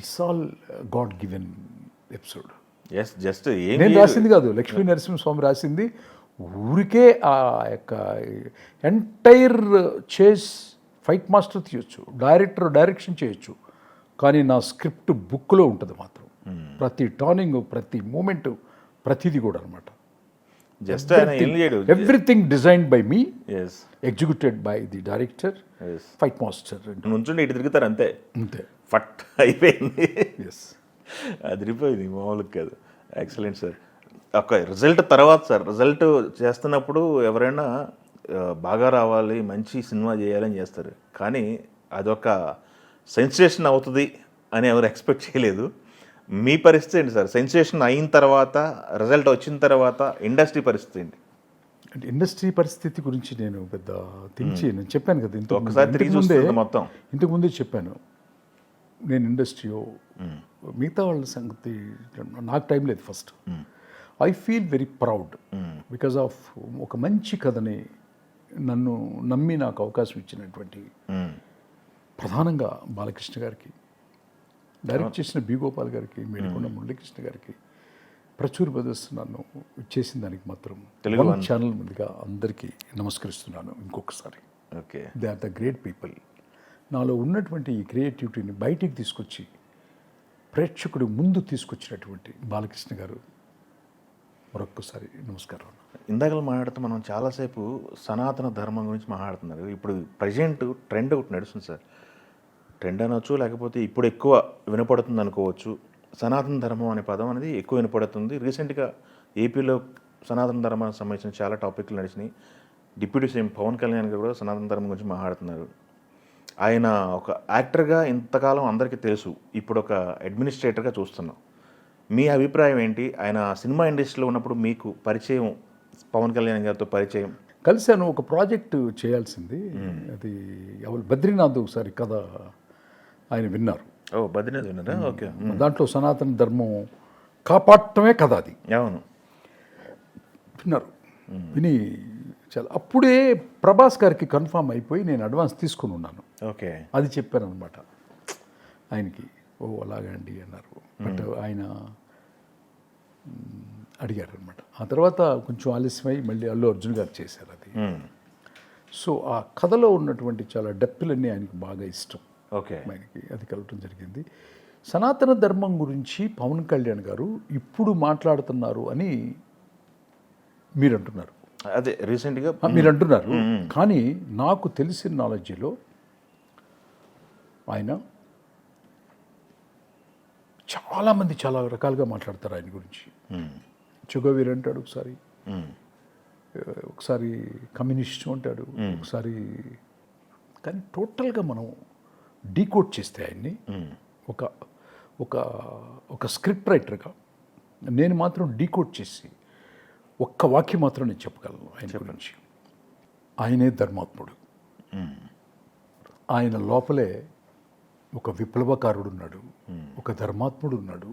Speaker 2: It's all God given episode.
Speaker 1: Yes, just
Speaker 2: నేను రాసింది కాదు, లక్ష్మీ నరసింహస్వామి రాసింది. ఊరికే ఆ యొక్క ఎంటైర్ చేస్ ఫైట్ మాస్టర్ తీయొచ్చు, డైరెక్షన్ చేయొచ్చు, కానీ నా స్క్రిప్ట్ బుక్లో ఉంటుంది మాత్రం. ప్రతి టర్నింగ్, ప్రతి మూమెంట్, ప్రతిదీ కూడా అనమాట.
Speaker 1: Just
Speaker 2: everything designed by me,
Speaker 1: yes,
Speaker 2: executed by the director, fight master.
Speaker 1: నుంచుండి ఇటు తిరుగుతారు అంతే,
Speaker 2: అంతే,
Speaker 1: ఫట్ అయిపోయింది.
Speaker 2: ఎస్,
Speaker 1: అదిరిపోయింది, మామూలుగా కాదు. Excellent sir. ఒక రిజల్ట్ తర్వాత సార్, రిజల్ట్ చేస్తున్నప్పుడు ఎవరైనా బాగా రావాలి, మంచి సినిమా చేయాలని చేస్తారు, కానీ అదొక సెన్సేషన్ అవుతుంది అని ఎవరు ఎక్స్పెక్ట్ చేయలేదు. మీ పరిస్థితి ఏంటి సార్? సెన్సేషన్ అయిన తర్వాత, రిజల్ట్ వచ్చిన తర్వాత ఇండస్ట్రీ పరిస్థితి ఏంటి?
Speaker 2: అంటే ఇండస్ట్రీ పరిస్థితి గురించి నేను పెద్ద నేను చెప్పాను కదా
Speaker 1: మొత్తం
Speaker 2: ఇంతకుముందే చెప్పాను. నేను ఇండస్ట్రీయో మిగతా వాళ్ళ సంగతి నాకు టైం లేదు. First I feel very proud because of ఒక మంచి కథని నన్ను నమ్మి నాకు అవకాశం ఇచ్చినటువంటి ప్రధానంగా బాలకృష్ణ గారికి, డైరెక్ట్ చేసిన బి గోపాల్ గారికి, మేడికొండ మురళీకృష్ణ గారికి, ప్రచుర్ బ్రదర్స్ నన్ను చేసిన దానికి మాత్రం తెలుగు ఛానల్ ముందుగా అందరికీ నమస్కరిస్తున్నాను ఇంకొకసారి.
Speaker 1: Okay,
Speaker 2: they are the great people. నాలో ఉన్నటువంటి ఈ క్రియేటివిటీని బయటికి తీసుకొచ్చి ప్రేక్షకుడు ముందు తీసుకొచ్చినటువంటి బాలకృష్ణ గారు మరొక్కసారి నమస్కారం.
Speaker 1: ఇందాక మాట్లాడుతూ మనం చాలాసేపు సనాతన ధర్మం గురించి మాట్లాడుతున్నారు. ఇప్పుడు ప్రజెంట్ ట్రెండ్ ఒకటి నడుస్తుంది సార్. ట్రెండ్ అనొచ్చు, లేకపోతే ఇప్పుడు ఎక్కువ వినపడుతుంది అనుకోవచ్చు. సనాతన ధర్మం అనే పదం అనేది ఎక్కువ వినపడుతుంది. రీసెంట్గా ఏపీలో సనాతన ధర్మానికి సంబంధించిన చాలా టాపిక్లు నడిచినాయి. డిప్యూటీ సీఎం పవన్ కళ్యాణ్ గారు కూడా సనాతన ధర్మం గురించి మాట్లాడుతున్నారు. ఆయన ఒక యాక్టర్గా ఇంతకాలం అందరికీ తెలుసు, ఇప్పుడు ఒక అడ్మినిస్ట్రేటర్గా చూస్తున్నాం. మీ అభిప్రాయం ఏంటి? ఆయన సినిమా ఇండస్ట్రీలో ఉన్నప్పుడు మీకు పరిచయం, పవన్ కళ్యాణ్ గారితో పరిచయం?
Speaker 2: కలిశాను. ఒక ప్రాజెక్టు చేయాల్సింది, అది ఎవరు బద్రీనాథ్ ఒకసారి కథ ఆయన విన్నారు.
Speaker 1: బద్రీనాథ్ విన్నారా? ఓకే.
Speaker 2: దాంట్లో సనాతన ధర్మం కాపాడటమే కథ అది.
Speaker 1: అవును.
Speaker 2: విన్నారు, విని చాలా అప్పుడే ప్రభాస్ గారికి కన్ఫామ్ అయిపోయి నేను అడ్వాన్స్ తీసుకుని ఉన్నాను.
Speaker 1: ఓకే.
Speaker 2: అది చెప్పాను అనమాట ఆయనకి. ఓ అలాగా అండి అన్నారు. బట్ ఆయన అడిగారు అనమాట. ఆ తర్వాత కొంచెం ఆలస్యమై మళ్ళీ అల్లు అర్జున్ గారు చేశారు అది. సో ఆ కథలో ఉన్నటువంటి చాలా డెప్తులన్నీ ఆయనకి బాగా ఇష్టం.
Speaker 1: ఓకే.
Speaker 2: ఆయనకి అది కలవటం జరిగింది. సనాతన ధర్మం గురించి పవన్ కళ్యాణ్ గారు ఇప్పుడు మాట్లాడుతున్నారు అని మీరు అంటున్నారు.
Speaker 1: అదే రీసెంట్గా
Speaker 2: మీరు అంటున్నారు. కానీ నాకు తెలిసిన నాలెడ్జ్లో ఆయన చాలామంది చాలా రకాలుగా మాట్లాడతారు ఆయన గురించి. చుగవీర్ అంటాడు ఒకసారి కమ్యూనిస్ట్ అంటాడు ఒకసారి. కానీ టోటల్గా మనం డీకోడ్ చేస్తే ఆయన్ని ఒక ఒక ఒక స్క్రిప్ట్ రైటర్గా నేను మాత్రం డీకోడ్ చేసి ఒక్క వాక్యం మాత్రం నేను చెప్పగలను ఆయన గురించి. ఆయనే ధర్మాత్ముడు. ఆయన లోపలే ఒక విప్లవకారుడు ఉన్నాడు, ఒక ధర్మాత్ముడు ఉన్నాడు,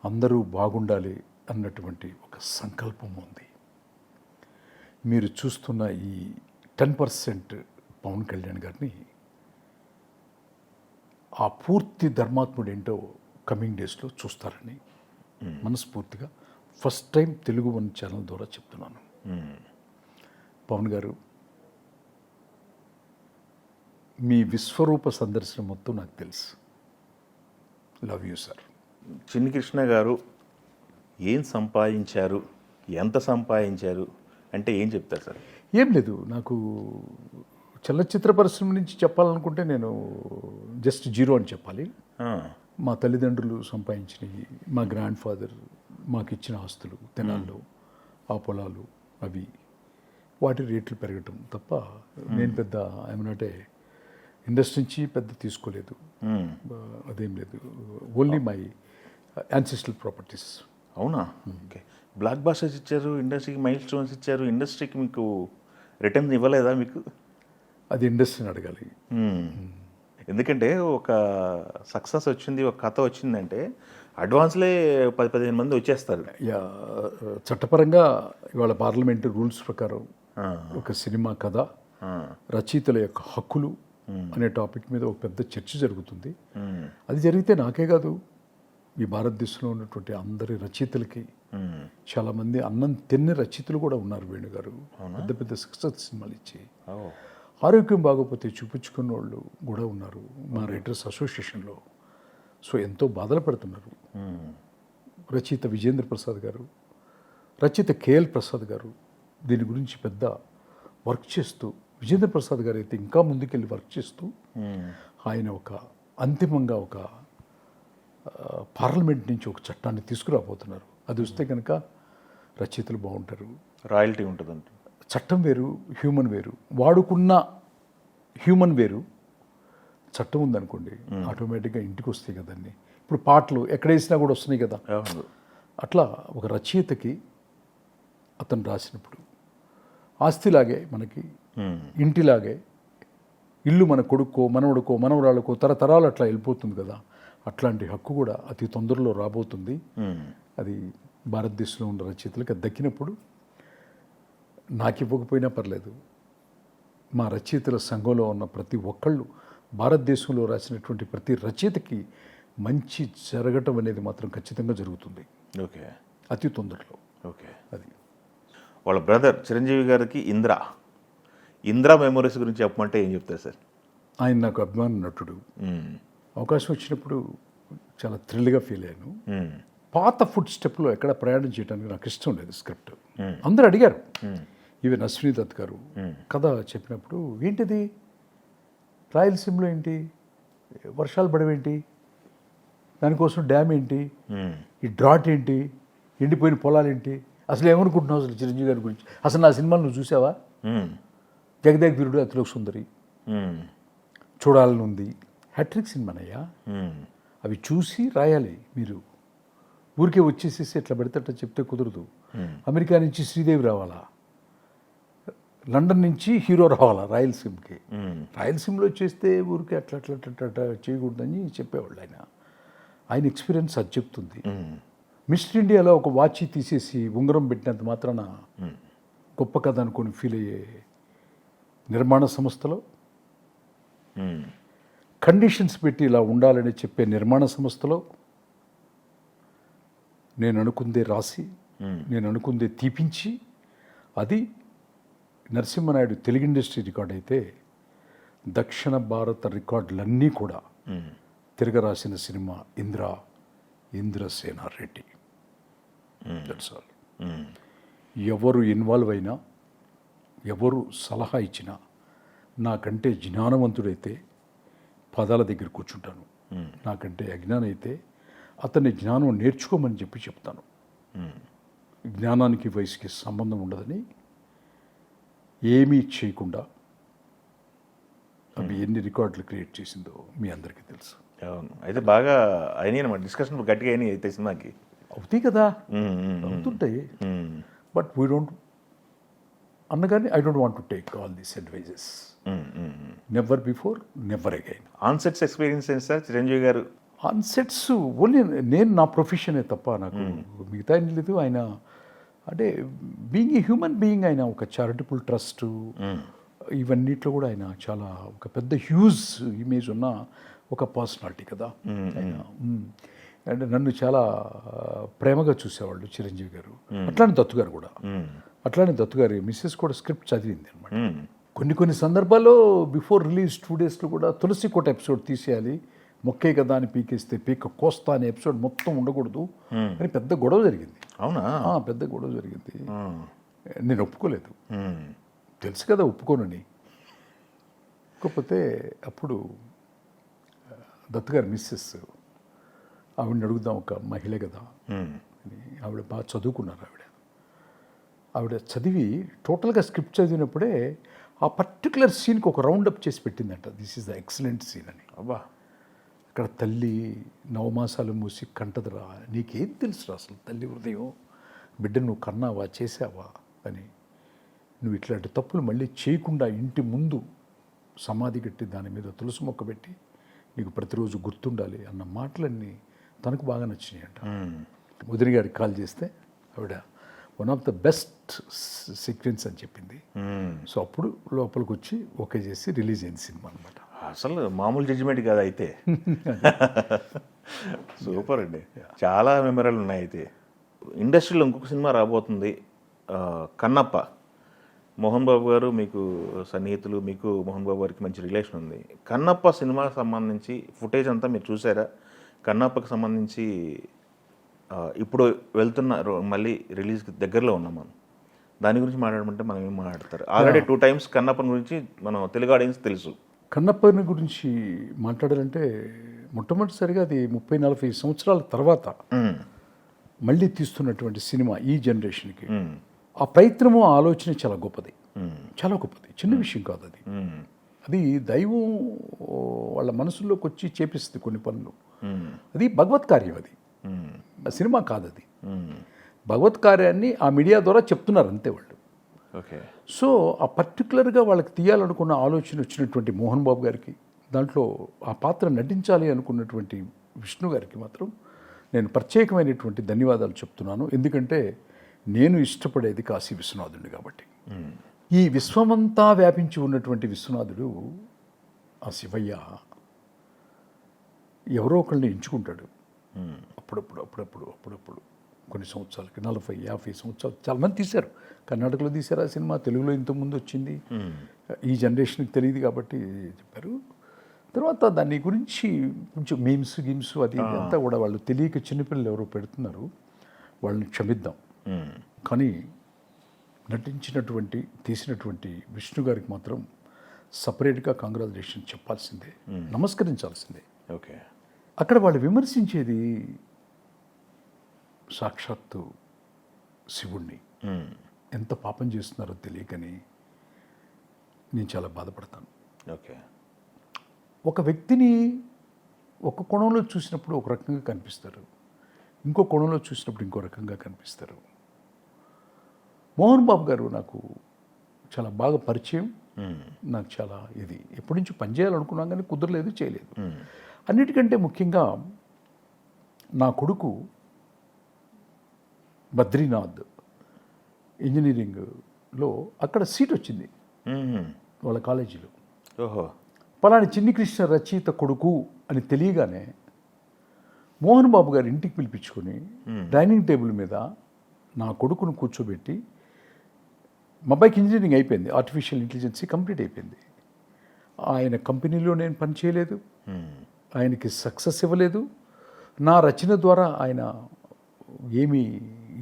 Speaker 2: అందరూ బాగుండాలి అన్నటువంటి ఒక సంకల్పం ఉంది. మీరు చూస్తున్న ఈ 10% పవన్ కళ్యాణ్ గారిని ఆ పూర్తి ధర్మాత్ముడు ఏంటో కమింగ్ డేస్లో చూస్తారని మనస్ఫూర్తిగా first time Telugu one channel ద్వారా చెప్తున్నాను. పవన్ గారు, మీ విశ్వరూప సందర్శనం మొత్తం నాకు తెలుసు. Love you sir.
Speaker 1: Chinni Krishna గారు ఏం సంపాదించారు, ఎంత సంపాదించారు అంటే ఏం చెప్తారు సార్?
Speaker 2: ఏం లేదు, నాకు చలనచిత్ర పరిశ్రమ నుంచి చెప్పాలనుకుంటే నేను జస్ట్ 0 అని చెప్పాలి. మా తల్లిదండ్రులు సంపాదించినవి, మా గ్రాండ్ ఫాదర్ మాకు ఇచ్చిన ఆస్తులు, తెనాల్లో ఆ పొలాలు, అవి వాటి రేట్లు పెరగటం తప్ప నేను పెద్ద ఏమనంటే ఇండస్ట్రీ నుంచి పెద్ద తీసుకోలేదు. అదేం లేదు, ఓన్లీ మై యాన్సిస్ట్రల్ ప్రాపర్టీస్.
Speaker 1: అవునా? ఓకే. బ్లాక్ బాస్టర్స్ ఇచ్చారు, ఇండస్ట్రీకి మైల్ స్టోన్స్ ఇచ్చారు, ఇండస్ట్రీకి మీకు రిటర్న్ ఇవ్వలేదా మీకు?
Speaker 2: అది ఇండస్ట్రీని అడగాలి.
Speaker 1: ఎందుకంటే ఒక సక్సెస్ వచ్చింది, ఒక కథ వచ్చిందంటే అడ్వాన్స్లే 10-15 మంది వచ్చేస్తారు.
Speaker 2: చట్టపరంగా ఇవాళ పార్లమెంటు రూల్స్ ప్రకారం ఒక సినిమా కథ, రచయితల యొక్క హక్కులు అనే టాపిక్ మీద ఒక పెద్ద చర్చ జరుగుతుంది. అది జరిగితే నాకే కాదు, ఈ భారతదేశంలో ఉన్నటువంటి అందరి రచయితలకి, చాలామంది అన్నం తిన్న రచయితలు కూడా ఉన్నారు. వేణుగారు పెద్ద పెద్ద సక్సెస్ సినిమాలు ఇచ్చి ఆరోగ్యం బాగోపోతే చూపించుకున్న వాళ్ళు కూడా ఉన్నారు మా రైటర్స్ అసోసియేషన్లో. సో ఎంతో బాధలు పడుతున్నారు. రచయిత విజేంద్ర ప్రసాద్ గారు, రచయిత కేఎల్ ప్రసాద్ గారు దీని గురించి పెద్ద వర్క్ చేస్తూ, విజేంద్ర ప్రసాద్ గారు అయితే ఇంకా ముందుకెళ్ళి వర్క్ చేస్తూ ఆయన ఒక అంతిమంగా ఒక పార్లమెంట్ నుంచి ఒక చట్టాన్ని తీసుకురాబోతున్నారు. అది వస్తే కనుక రచయితలు బాగుంటారు,
Speaker 1: రాయల్టీ ఉంటుందంట.
Speaker 2: చట్టం వేరు, హ్యూమన్ వేరు. వాడుకున్న హ్యూమన్ వేరు, చట్టం ఉందనుకోండి ఆటోమేటిక్గా ఇంటికి వస్తాయి కదండి. ఇప్పుడు పాటలు ఎక్కడ వేసినా కూడా వస్తున్నాయి కదా. అట్లా ఒక రచయితకి అతను రాసినప్పుడు ఆస్తిలాగే మనకి ఇంటిలాగే, ఇల్లు మన కొడుకో మనవడుకో మనవరాళ్ళకో తరతరాలు అట్లా వెళ్ళిపోతుంది కదా. అట్లాంటి హక్కు కూడా అతి తొందరలో రాబోతుంది. అది భారతదేశంలో ఉన్న రచయితలకు అది దక్కినప్పుడు నాకు ఇవ్వకపోయినా పర్లేదు, మా రచయితల సంఘంలో ఉన్న ప్రతి ఒక్కళ్ళు, భారతదేశంలో రాసినటువంటి ప్రతి రచయితకి మంచి జరగటం అనేది మాత్రం ఖచ్చితంగా జరుగుతుంది.
Speaker 1: ఓకే.
Speaker 2: అతి తొందరలో.
Speaker 1: ఓకే.
Speaker 2: అది
Speaker 1: వాళ్ళ బ్రదర్ చిరంజీవి గారికి ఇంద్రా మెమోరీస్ గురించి చెప్పమంటే ఏం చెప్తారు సార్?
Speaker 2: ఆయన నాకు అభిమాన నటుడు. అవకాశం వచ్చినప్పుడు చాలా థ్రిల్గా ఫీల్ అయ్యాను. పాత ఫుడ్ స్టెప్లో ఎక్కడ ప్రయాణం చేయడానికి నాకు ఇష్టం లేదు. స్క్రిప్ట్ అందరూ అడిగారు, ఈవెన్ అశ్విని దత్ గారు కథ చెప్పినప్పుడు, ఏంటిది రాయలసీమలో ఏంటి వర్షాలు పడవేంటి, దానికోసం డ్యామ్ ఏంటి, ఈ డ్రాట్ ఏంటి, ఎండిపోయిన పొలాలు ఏంటి, అసలు ఏమనుకుంటున్నావు అసలు చిరంజీవి గారి గురించి, అసలు నా సినిమాలు నువ్వు చూసావా, జగదేక్ వీరుడు అతిలోక సుందరి చూడాలని ఉంది, హ్యాట్రిక్ సినిమానయ్యా, అవి చూసి రాయాలి. మీరు ఊరికే వచ్చేసేసి ఎట్లా పడితే అట్లా చెప్తే కుదరదు. అమెరికా నుంచి శ్రీదేవి రావాలా, లండన్ నుంచి హీరో రావాలా రాయలసీమకి, రాయలసీమలో చేస్తే ఊరికే అట్లా అట్లా అట్లా చేయకూడదని చెప్పేవాళ్ళు. ఆయన ఎక్స్పీరియన్స్ అది చెప్తుంది. మిస్టర్ ఇండియాలో ఒక వాచ్ తీసేసి ఉంగరం పెట్టినంత మాత్రాన గొప్ప కథ అనుకొని ఫీల్ అయ్యే నిర్మాణ సంస్థలో, కండిషన్స్ పెట్టి ఇలా ఉండాలని చెప్పే నిర్మాణ సంస్థలో నేను అనుకుందే రాసి, నేను అనుకుందే తీపించి, అది నరసింహనాయుడు తెలుగు ఇండస్ట్రీ రికార్డ్ అయితే దక్షిణ భారత రికార్డులన్నీ కూడా తిరగరాసిన సినిమా ఇంద్రసేనారెడ్డి. That's all. ఎవరు ఇన్వాల్వ్ అయినా, ఎవరు సలహా ఇచ్చినా, నాకంటే జ్ఞానవంతుడైతే పదాల దగ్గర కూర్చుంటాను, నాకంటే అజ్ఞానం అయితే అతని జ్ఞానం నేర్చుకోమని చెప్పి చెప్తాను. జ్ఞానానికి వయసుకి సంబంధం ఉండదని ఏమీ చేయకుండా అవి ఎన్ని రికార్డులు క్రియేట్ చేసిందో మీ అందరికీ తెలుసు.
Speaker 1: అవును. అయితే బాగా అయినాయి అన్నమాట, డిస్కషన్ గట్టిగా అయినాయి అయితే సినిమాకి.
Speaker 2: అవుతాయి కదా, అవుతుంటాయి. బట్ వీ డోంట్ అన్నగానే I don't want to take all these advices. Never before, never again.
Speaker 1: On sets experience ఏంటి sir Chiranjeevi garu?
Speaker 2: On sets only నేను నా ప్రొఫెషనే తప్ప నాకు మిగతా ఏం లేదు. ఆయన అంటే బీయింగ్ ఏ హ్యూమన్ బీయింగ్, ఆయన ఒక చారిటబుల్ ట్రస్ట్ ఇవన్నిట్లో కూడా ఆయన చాలా ఒక పెద్ద హ్యూజ్ ఇమేజ్ ఉన్న ఒక పర్సనాలిటీ కదా ఆయన. అంటే నన్ను చాలా ప్రేమగా చూసేవాళ్ళు చిరంజీవి గారు. అట్లానే దత్తు గారు కూడా, అట్లానే దత్తు గారి మిస్సెస్ కూడా స్క్రిప్ట్ చదివింది అనమాట. కొన్ని సందర్భాల్లో బిఫోర్ రిలీజ్ 2 డేస్లో కూడా తులసి కోట ఎపిసోడ్ తీసేయాలి, మొక్కే కదా అని పీకేస్తే పీక కోస్తా అనే ఎపిసోడ్ మొత్తం ఉండకూడదు అని పెద్ద గొడవ జరిగింది.
Speaker 1: అవునా?
Speaker 2: పెద్ద గొడవ జరిగింది. నేను ఒప్పుకోలేదు, తెలుసు కదా ఒప్పుకోనని. కాకపోతే అప్పుడు దత్తు గారి మిస్సెస్ ఆవిడని అడుగుదాం, ఒక మహిళ కదా అని. ఆవిడ బాగా చదువుకున్నారు. ఆవిడ చదివి టోటల్గా స్క్రిప్ట్ చదివినప్పుడే ఆ పర్టికులర్ సీన్కి ఒక రౌండప్ చేసి పెట్టిందంట. This is the excellent scene అని.
Speaker 1: అబ్బా,
Speaker 2: అక్కడ తల్లి 9 మాసాలు మూసి కంటదురా, నీకేం తెలుసురా అసలు తల్లి హృదయం, బిడ్డ నువ్వు కన్నావా, చేసావా అని. నువ్వు ఇట్లాంటి తప్పులు మళ్ళీ చేయకుండా ఇంటి ముందు సమాధి కట్టి దాని మీద తులసి మొక్క పెట్టి నీకు ప్రతిరోజు గుర్తుండాలి అన్న మాటలన్నీ తనకు బాగా నచ్చినాయి అంట. వదిన గారికి కాల్ చేస్తే ఆవిడ one of the best sequence అని చెప్పింది. సో అప్పుడు లోపలికి వచ్చి ఓకే చేసి రిలీజ్ అయింది సినిమా అనమాట.
Speaker 1: అసలు మామూలు జడ్జిమెంట్ కాదు అయితే. సూపర్ అండి, చాలా మెమరల్ ఉన్నాయి. అయితే ఇండస్ట్రీలో ఇంకొక సినిమా రాబోతుంది, కన్నప్ప. మోహన్ బాబు గారు మీకు సన్నిహితులు, మీకు మోహన్ బాబు గారికి మంచి రిలేషన్ ఉంది. కన్నప్ప సినిమాకి సంబంధించి ఫుటేజ్ అంతా మీరు చూసారా? కన్నప్పకి సంబంధించి ఇప్పుడు వెళ్తున్న మళ్ళీ రిలీజ్కి దగ్గరలో ఉన్నాం మనం. దాని గురించి మాట్లాడమంటే మనం ఏం మాట్లాడతారు? ఆల్రెడీ 2 times కన్నప్పని గురించి మనం తెలుగు ఆడియన్స్ తెలుసు.
Speaker 2: కన్నప్పని గురించి మాట్లాడాలంటే మొట్టమొదటిసారిగా అది 30-40 సంవత్సరాల తర్వాత మళ్ళీ తీస్తున్నటువంటి సినిమా ఈ జనరేషన్కి. ఆ ప్రయత్నము, ఆ ఆలోచన చాలా గొప్పది, చాలా గొప్పది. చిన్న విషయం కాదు అది. అది దైవం వాళ్ళ మనసుల్లోకి వచ్చి చేపిస్తుంది కొన్ని పనులు. అది భగవత్ కార్యం, అది సినిమా కాదు. అది భగవత్ కార్యాన్ని ఆ మీడియా ద్వారా చెప్తున్నారు అంతే వాళ్ళు.
Speaker 1: ఓకే.
Speaker 2: సో ఆ పర్టికులర్గా వాళ్ళకి తీయాలనుకున్న ఆలోచన వచ్చినటువంటి మోహన్ బాబు గారికి, దాంట్లో ఆ పాత్ర నటించాలి అనుకున్నటువంటి విష్ణు గారికి మాత్రం నేను ప్రత్యేకమైనటువంటి ధన్యవాదాలు చెప్తున్నాను. ఎందుకంటే నేను ఇష్టపడేది కాశీ విశ్వనాథుడిని కాబట్టి. ఈ విశ్వమంతా వ్యాపించి ఉన్నటువంటి విశ్వనాథుడు, ఆ శివయ్య ఎవరో ఒకళ్ళని ఎంచుకుంటాడు అప్పుడప్పుడు కొన్ని సంవత్సరాలకి, 40-50 సంవత్సరాలు చాలామంది తీశారు. కర్ణాటకలో తీశారు ఆ సినిమా, తెలుగులో ఇంతకుముందు వచ్చింది. ఈ జనరేషన్కి తెలియదు కాబట్టి చెప్పారు. తర్వాత దాని గురించి కొంచెం గిమ్స్ అది అంతా కూడా వాళ్ళు తెలియక చిన్నపిల్లలు ఎవరో పెడుతున్నారు, వాళ్ళని క్షమిద్దాం. కానీ నటించినటువంటి, తీసినటువంటి విష్ణు గారికి మాత్రం సపరేట్గా కంగ్రాచులేషన్ చెప్పాల్సిందే, నమస్కరించాల్సిందే.
Speaker 1: ఓకే.
Speaker 2: అక్కడ వాళ్ళు విమర్శించేది సాక్షాత్తు శివుణ్ణి. ఎంత పాపం చేస్తున్నారో తెలియకని నేను చాలా బాధపడతాను.
Speaker 1: ఓకే.
Speaker 2: ఒక వ్యక్తిని ఒక కోణంలో చూసినప్పుడు ఒక రకంగా కనిపిస్తారు, ఇంకో కోణంలో చూసినప్పుడు ఇంకో రకంగా కనిపిస్తారు. మోహన్ బాబు గారు నాకు చాలా బాగా పరిచయం, నాకు చాలా ఇది ఎప్పటి నుంచి పనిచేయాలనుకున్నాం కానీ కుదరలేదు, చేయలేదు. అన్నిటికంటే ముఖ్యంగా నా కొడుకు బద్రీనాథ్ ఇంజనీరింగ్లో అక్కడ సీట్ వచ్చింది వాళ్ళ కాలేజీలో.
Speaker 1: ఓహో.
Speaker 2: పలాని చిన్ని కృష్ణ రచయిత కొడుకు అని తెలియగానే మోహన్ బాబు గారు ఇంటికి పిలిపించుకొని డైనింగ్ టేబుల్ మీద నా కొడుకును కూర్చోబెట్టి, మా అబ్బాయికి ఇంజనీరింగ్ అయిపోయింది, ఆర్టిఫిషియల్ ఇంటెలిజెన్సీ కంప్లీట్ అయిపోయింది, ఆయన కంపెనీలో నేను పని చేయలేదు, ఆయనకి సక్సెస్ ఇవ్వలేదు, నా రచన ద్వారా ఆయన ఏమీ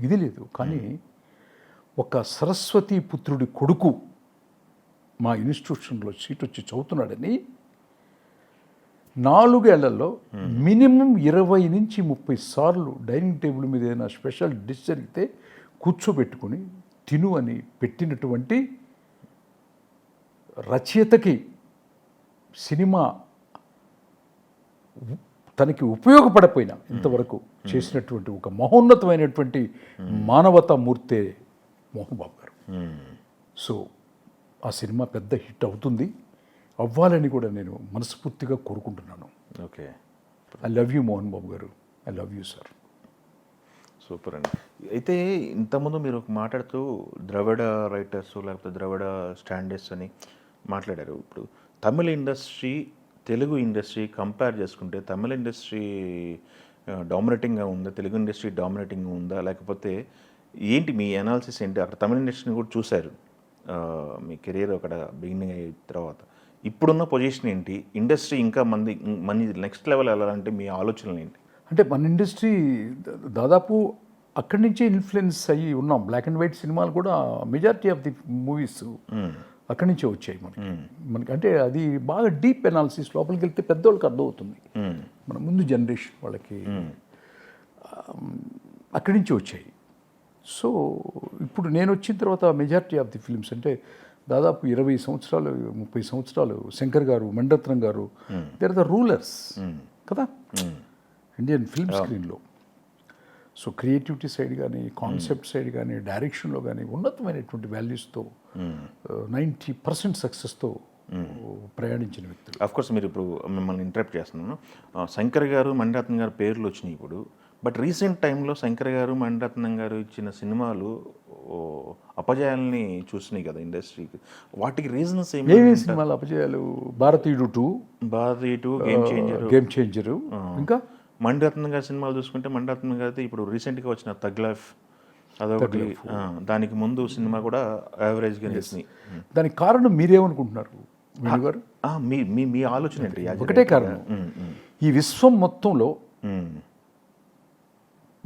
Speaker 2: ఇది లేదు, కానీ ఒక సరస్వతి పుత్రుడి కొడుకు మా ఇన్స్టిట్యూషన్లో సీట్ వచ్చి చదువుతున్నాడని 4 ఏళ్లలో మినిమం 20 నుంచి 30 సార్లు డైనింగ్ టేబుల్ మీద ఏదైనా స్పెషల్ డిష్ జరిగితే కూర్చోబెట్టుకుని తిను అని పెట్టినటువంటి రచయితకి సినిమా తనకి ఉపయోగపడపోయినా ఇంతవరకు చేసినటువంటి ఒక మహోన్నతమైనటువంటి మానవతా మూర్తే మోహన్ బాబు గారు. సో ఆ సినిమా పెద్ద హిట్ అవుతుంది, అవ్వాలని కూడా నేను మనస్ఫూర్తిగా కోరుకుంటున్నాను.
Speaker 1: Okay.
Speaker 2: I love you Mohan Babu garu, I love you sir.
Speaker 1: Super అండి. అయితే ఇంతకుముందు మీరు మాట్లాడుతూ ద్రవిడ రైటర్స్ లేకపోతే ద్రవిడ స్టాండర్డ్స్ అని మాట్లాడారు. ఇప్పుడు తమిళ ఇండస్ట్రీ తెలుగు ఇండస్ట్రీ కంపేర్ చేసుకుంటే తమిళ ఇండస్ట్రీ డామినేటింగ్గా ఉందా, తెలుగు ఇండస్ట్రీ డామినేటింగ్గా ఉందా, లేకపోతే ఏంటి మీ అనాలిసిస్ ఏంటి? అక్కడ తమిళ ఇండస్ట్రీని కూడా చూశారు, మీ కెరీర్ అక్కడ బిగినింగ్ అయిన తర్వాత ఇప్పుడున్న పొజిషన్ ఏంటి, ఇండస్ట్రీ ఇంకా మంది నెక్స్ట్ లెవెల్ వెళ్ళాలంటే మీ ఆలోచనలు ఏంటి?
Speaker 2: అంటే మన ఇండస్ట్రీ దాదాపు అక్కడి నుంచే ఇన్ఫ్లుయెన్స్ అయ్యి ఉన్నాం. బ్లాక్ అండ్ వైట్ సినిమాలు కూడా మెజారిటీ ఆఫ్ ది మూవీస్ అక్కడి నుంచే వచ్చాయి మనకి. అంటే అది బాగా డీప్ అనాలిసిస్, లోపలికి వెళ్తే పెద్దవాళ్ళకి అర్థమవుతుంది, మన ముందు జనరేషన్ వాళ్ళకి అక్కడి నుంచి వచ్చాయి. సో ఇప్పుడు నేను వచ్చిన తర్వాత మెజారిటీ ఆఫ్ ది ఫిల్మ్స్ అంటే దాదాపు 20 సంవత్సరాలు 30 సంవత్సరాలు శంకర్ గారు, మణిరత్నం గారు, దే ఆర్ ద రూలర్స్ కదా ఇండియన్ ఫిల్మ్ స్క్రీన్లో. సో క్రియేటివిటీ సైడ్ కానీ, కాన్సెప్ట్ సైడ్ కానీ, డైరెక్షన్లో కానీ ఉన్నతమైనటువంటి వాల్యూస్తో 90% సక్సెస్తో ప్రయాణించిన వ్యక్తులు.
Speaker 1: అఫ్కోర్స్ మీరు ఇప్పుడు మిమ్మల్ని ఇంటరప్ట్ చేస్తున్నాను. శంకర్ గారు, మణిరత్నం గారు పేర్లు వచ్చినాయి ఇప్పుడు. బట్ రీసెంట్ టైంలో శంకర్ గారు, మణిరత్నం గారు ఇచ్చిన సినిమాలు అపజయాల్ని చూసినాయి కదా ఇండస్ట్రీకి. వాటికి రీజన్స్
Speaker 2: ఏమేమి సినిమాలు అపజయాలు? భారతీయుడు 2,
Speaker 1: భారతీయ 2,
Speaker 2: గేమ్ చేంజరు. ఇంకా
Speaker 1: మణిరత్నం గారి సినిమాలు చూసుకుంటే మణిరత్నం గారి ఇప్పుడు రీసెంట్గా వచ్చిన తగ్ లైఫ్ అదొకటి, దానికి ముందు సినిమా కూడా యావరేజ్గా చేసినాయి.
Speaker 2: దానికి కారణం మీరేమనుకుంటున్నారు గారు?
Speaker 1: మీ ఆలోచన ఏంటి?
Speaker 2: ఒకటే కారణం, ఈ విశ్వం మొత్తంలో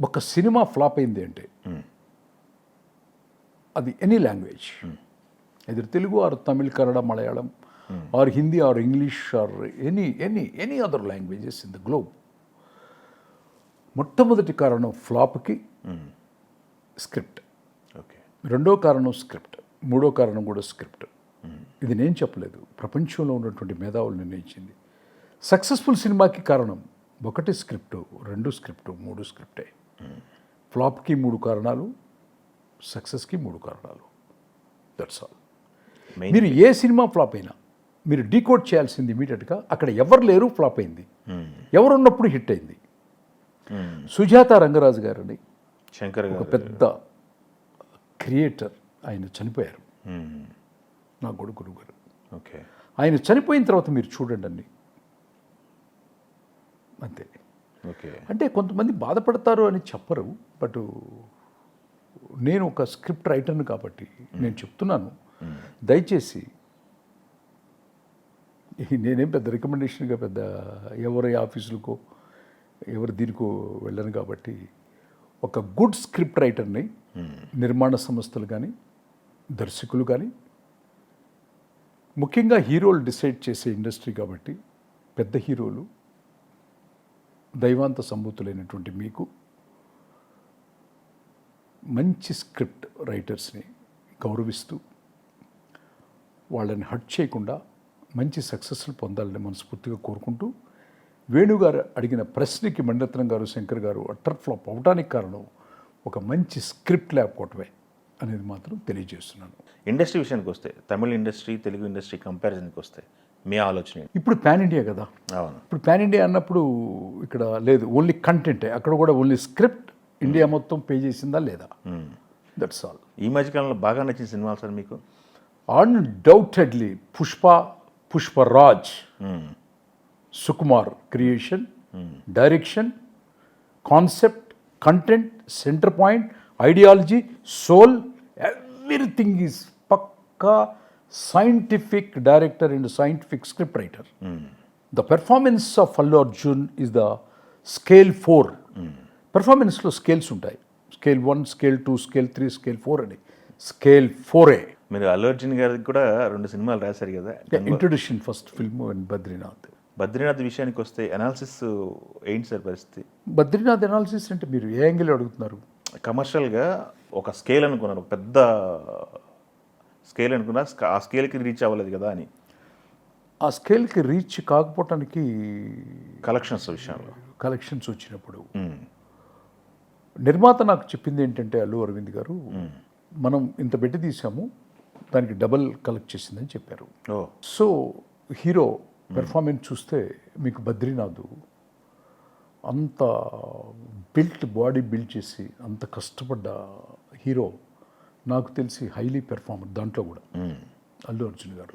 Speaker 2: ఒక సినిమా ఫ్లాప్ అయింది అంటే అది any language, either Telugu or Tamil, Kannada, Malayalam or Hindi or English or any other languages in the globe. మొట్టమొదటి కారణం ఫ్లాప్కి స్క్రిప్ట్, రెండో కారణం స్క్రిప్ట్, మూడో కారణం కూడా స్క్రిప్ట్. ఇది నేను చెప్పలేదు, ప్రపంచంలో ఉన్నటువంటి మేధావులు నిర్ణయించింది. సక్సెస్ఫుల్ సినిమాకి కారణం 1 స్క్రిప్టు, 2 స్క్రిప్టు, 3 స్క్రిప్టే. ఫ్లాప్కి 3 కారణాలు, సక్సెస్కి 3 కారణాలు. That's all. మీరు ఏ సినిమా ఫ్లాప్ అయినా మీరు డీకోడ్ చేయాల్సింది ఇమీడియట్గా. అక్కడ ఎవరు లేరు, ఫ్లాప్ అయింది. ఎవరున్నప్పుడు హిట్ అయింది. సుజాత రంగరాజు గారని
Speaker 1: శంకర్
Speaker 2: ఒక పెద్ద క్రియేటర్, ఆయన చనిపోయారు, నా గురువు గారు.
Speaker 1: ఓకే.
Speaker 2: ఆయన చనిపోయిన తర్వాత మీరు చూడండి అన్ని అంతే.
Speaker 1: ఓకే.
Speaker 2: అంటే కొంతమంది బాధపడతారు అని చెప్పరు, బట్ నేను ఒక స్క్రిప్ట్ రైటర్ను కాబట్టి నేను చెప్తున్నాను, దయచేసి నేనేం పెద్ద రికమెండేషన్గా పెద్ద ఎవరి ఆఫీసులకో ఎవరు దీనికో వెళ్ళను కాబట్టి ఒక గుడ్ స్క్రిప్ట్ రైటర్ని నిర్మాణ సంస్థలు కానీ, దర్శకులు కానీ, ముఖ్యంగా హీరోలు డిసైడ్ చేసే ఇండస్ట్రీ కాబట్టి పెద్ద హీరోలు, దైవాంత సంభూతులైనటువంటి మీకు మంచి స్క్రిప్ట్ రైటర్స్ని గౌరవిస్తూ వాళ్ళని హర్ట్ చేయకుండా మంచి సక్సెస్లు పొందాలని మనస్ఫూర్తిగా కోరుకుంటూ, వేణుగారు అడిగిన ప్రశ్నకి మణిరత్నం గారు, శంకర్ గారు అట్టర్ ఫ్లాప్ అవడానికి కారణం ఒక మంచి స్క్రిప్ట్ లేకపోవటమే అనేది మాత్రం తెలియజేస్తున్నాను.
Speaker 1: ఇండస్ట్రీ విషయానికి వస్తే, తమిళ ఇండస్ట్రీ తెలుగు ఇండస్ట్రీ కంపారిజన్కి వస్తే మీ ఆలోచన?
Speaker 2: ఇప్పుడు పాన్ ఇండియా కదా.
Speaker 1: అవును.
Speaker 2: ఇప్పుడు పాన్ ఇండియా అన్నప్పుడు ఇక్కడ లేదు, ఓన్లీ కంటెంటే. అక్కడ కూడా ఓన్లీ స్క్రిప్ట్ ఇండియా మొత్తం పే చేసిందా లేదా, దట్స్ ఆల్.
Speaker 1: ఈ మధ్యకాలంలో బాగా నచ్చిన సినిమాలు సార్ మీకు?
Speaker 2: Undoubtedly Pushparaj, Sukumar creation, direction, concept, content, centre point, ideology, soul, everything is pakka scientific director and scientific script writer. The performance of Allu Arjun is the scale 4. పెర్ఫార్మెన్స్లో స్కేల్స్ ఉంటాయి, స్కేల్ 1, స్కేల్ 2, స్కేల్ 3, స్కేల్ 4 అని. Scale 4A.
Speaker 1: మీరు అల్లు అర్జున్ గారికి కూడా 2 సినిమాలు రాశారు కదా.
Speaker 2: Introduction first film and Badrinath.
Speaker 1: Badrinath విషయానికి వస్తే అనాలిసిస్ ఏంటి సార్ పరిస్థితి?
Speaker 2: బద్రీనాథ్ అనాలిసిస్ అంటే మీరు ఏ యాంగిల్ అడుగుతున్నారు?
Speaker 1: కమర్షియల్గా ఒక స్కేల్ అనుకున్నారు, ఒక పెద్ద స్కేల్ అనుకున్నా, ఆ స్కేల్కి రీచ్ అవ్వలేదు కదా అని.
Speaker 2: ఆ స్కేల్కి రీచ్ కాకపోవటానికి
Speaker 1: కలెక్షన్స్ విషయంలో
Speaker 2: కలెక్షన్స్ వచ్చినప్పుడు నిర్మాత నాకు చెప్పింది ఏంటంటే, అల్లు అరవింద్ గారు, మనం ఇంత పెట్టి తీసాము, దానికి డబల్ కలెక్ట్ చేసిందని చెప్పారు. సో హీరో పెర్ఫార్మెన్స్ చూస్తే మీకు బద్రీనాథ్ అంత బాడీ బిల్డ్ చేసి అంత కష్టపడ్డ హీరో, నాకు తెలిసి హైలీ పెర్ఫార్మర్ దాంట్లో కూడా అల్లు అర్జున్ గారు.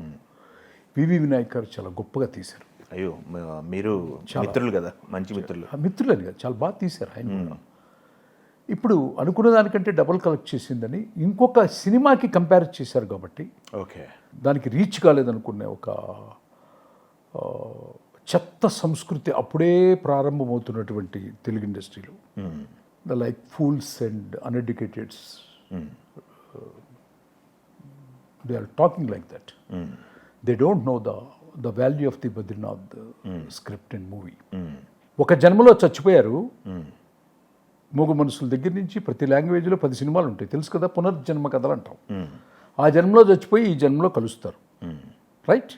Speaker 2: వివి వినాయక్ గారు చాలా గొప్పగా తీశారు.
Speaker 1: అయ్యో, మీరు మిత్రులు కదా, మంచి మిత్రులు.
Speaker 2: మిత్రులని కదా, చాలా బాగా తీశారు ఆయన కూడా. ఇప్పుడు అనుకున్న దానికంటే డబల్ కలెక్ట్ చేసిందని ఇంకొక సినిమాకి కంపేర్ చేశారు కాబట్టి
Speaker 1: ఓకే,
Speaker 2: దానికి రీచ్ కాలేదనుకునే ఒక చెత్త సంస్కృతి అప్పుడే ప్రారంభమవుతున్నటువంటి తెలుగు ఇండస్ట్రీలో, the like fools and uneducateds, they are talking like that. They don't know the value of the Badrinath script and movie. ఒక జన్మలో చచ్చిపోయారు. మూగ మనుషుల దగ్గర నుంచి ప్రతి లాంగ్వేజ్లో 10 సినిమాలు ఉంటాయి, తెలుసు కదా, పునర్జన్మ కథలు అంటాం. ఆ జన్మలో చచ్చిపోయి ఈ జన్మలో కలుస్తారు, right?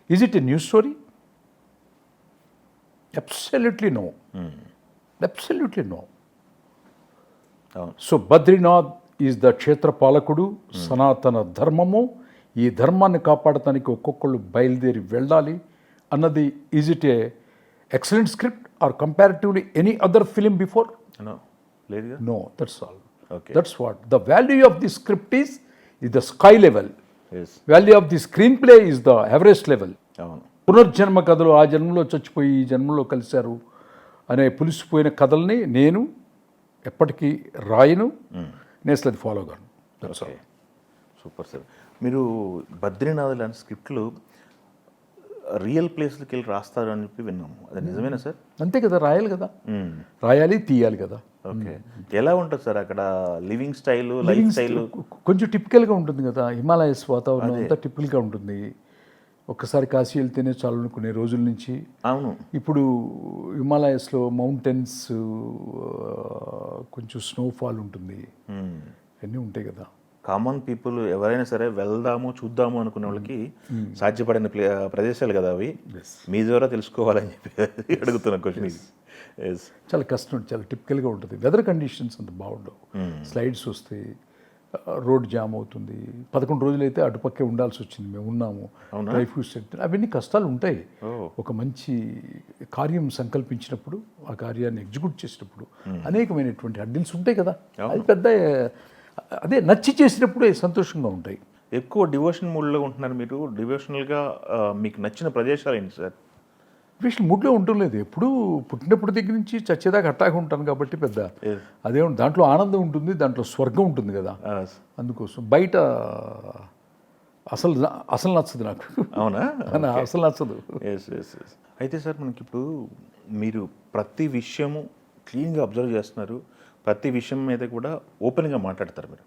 Speaker 2: Is it a news story? Absolutely no, absolutely no. So Badrinath is the క్షేత్రపాలకుడు, సనాతన ధర్మము. ఈ ధర్మాన్ని కాపాడటానికి ఒక్కొక్కళ్ళు బయలుదేరి వెళ్ళాలి అన్నది. Is it a excellent script or comparatively any other film before? No, that's all.
Speaker 1: Okay.
Speaker 2: That's what. The value of the script is the sky level.
Speaker 1: Yes.
Speaker 2: Value of the screenplay is the Everest level.
Speaker 1: అవును.
Speaker 2: పునర్జన్మ కథలు, ఆ జన్మలో చచ్చిపోయి ఈ జన్మలో కలిశారు అనే పులిసిపోయిన కథల్ని నేను ఎప్పటికీ రాయను, నేను అసలు అది ఫాలో కాను. That's all.
Speaker 1: Super sir. మీరు బద్రీనాథ్ లాంటి స్క్రిప్ట్లు రియల్ ప్లేస్లకి వెళ్ళి రాస్తారు అని చెప్పి విన్నాము, అది నిజమేనా సార్?
Speaker 2: అంతే కదా, రాయాలి కదా, రాయాలి, తీయాలి కదా.
Speaker 1: ఓకే, ఎలా ఉంటుంది సార్ అక్కడ లివింగ్ స్టైల్, లైఫ్ స్టైల్?
Speaker 2: కొంచెం టిపికల్గా ఉంటుంది కదా, హిమాలయస్ వాతావరణం అంతా టిపికల్గా ఉంటుంది. ఒక్కసారి కాశీ వెళ్తేనే చాలు అనుకునే రోజుల నుంచి.
Speaker 1: అవును.
Speaker 2: ఇప్పుడు హిమాలయస్లో మౌంటైన్స్, కొంచెం స్నోఫాల్ ఉంటుంది, అన్నీ ఉంటాయి కదా.
Speaker 1: కామన్ పీపుల్ ఎవరైనా సరే వెళ్దాము చూద్దాము అనుకునే వాళ్ళకి సాధ్యపడిన ప్రదేశాలు కదా అవి, మీ ద్వారా తెలుసుకోవాలని చెప్పి అడుగుతున్న క్వశ్చన్.
Speaker 2: చాలా కష్టం, చాలా టిపికల్గా ఉంటుంది. వెదర్ కండిషన్స్ అంత బాగుండవు, స్లైడ్స్ వస్తాయి, రోడ్ జామ్ అవుతుంది. 11 రోజులైతే అటుపక్కే ఉండాల్సి వచ్చింది, మేము ఉన్నాము. డ్రై ఫ్రూట్స్, అవన్నీ కష్టాలు ఉంటాయి. ఒక మంచి కార్యం సంకల్పించినప్పుడు, ఆ కార్యాన్ని ఎగ్జిక్యూట్ చేసినప్పుడు అనేకమైనటువంటి అడ్డిల్స్ ఉంటాయి కదా. అది పెద్ద, అదే నచ్చి చేసినప్పుడే సంతోషంగా ఉంటాయి.
Speaker 1: ఎక్కువ డివోషన్ మూడ్లో ఉంటున్నారు మీరు. డివోషనల్గా మీకు నచ్చిన ప్రదేశాలు ఏంటి సార్?
Speaker 2: డివోషన్ మూడ్లో ఉండలేదు, ఎప్పుడు పుట్టినప్పుడు దగ్గర నుంచి చచ్చేదాకా అట్టాగా ఉంటాను కాబట్టి పెద్ద అదే దాంట్లో ఆనందం ఉంటుంది, దాంట్లో స్వర్గం ఉంటుంది కదా. అందుకోసం బయట అసలు నచ్చదు నాకు.
Speaker 1: అవునా?
Speaker 2: అసలు నచ్చదు.
Speaker 1: అయితే సార్ మనకి ఇప్పుడు మీరు ప్రతి విషయము క్లీన్గా అబ్జర్వ్ చేస్తున్నారు, ప్రతి విషయం మీద కూడా ఓపెన్గా మాట్లాడతారు. మీరు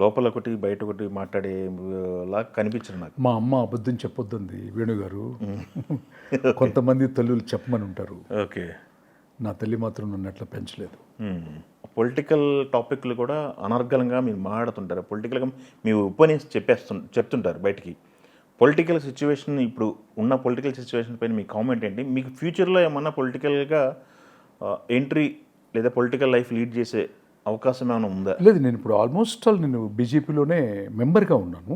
Speaker 1: లోపల ఒకటి బయట ఒకటి మాట్లాడేలా కనిపించరు నాకు.
Speaker 2: మా అమ్మ అబద్ధం చెప్పొద్దంది వేణుగారు. కొంతమంది తల్లులు చెప్పమని ఉంటారు.
Speaker 1: ఓకే,
Speaker 2: నా తల్లి మాత్రం నన్ను అట్లా పెంచలేదు.
Speaker 1: పొలిటికల్ టాపిక్లు కూడా అనర్గళంగా మీరు మాట్లాడుతుంటారు. పొలిటికల్గా మీ ఒపీనియన్స్ చెప్తుంటారు బయటికి. పొలిటికల్ సిచ్యువేషన్, ఇప్పుడు ఉన్న పొలిటికల్ సిచ్యువేషన్ పైన మీ కామెంట్ ఏంటి? మీకు ఫ్యూచర్లో ఏమన్నా పొలిటికల్గా ఎంట్రీ లేదా పొలిటికల్ లైఫ్ లీడ్ చేసే అవకాశం ఏమైనా ఉందా?
Speaker 2: లేదు, నేను ఇప్పుడు ఆల్మోస్ట్ నేను బీజేపీలోనే మెంబర్గా ఉన్నాను.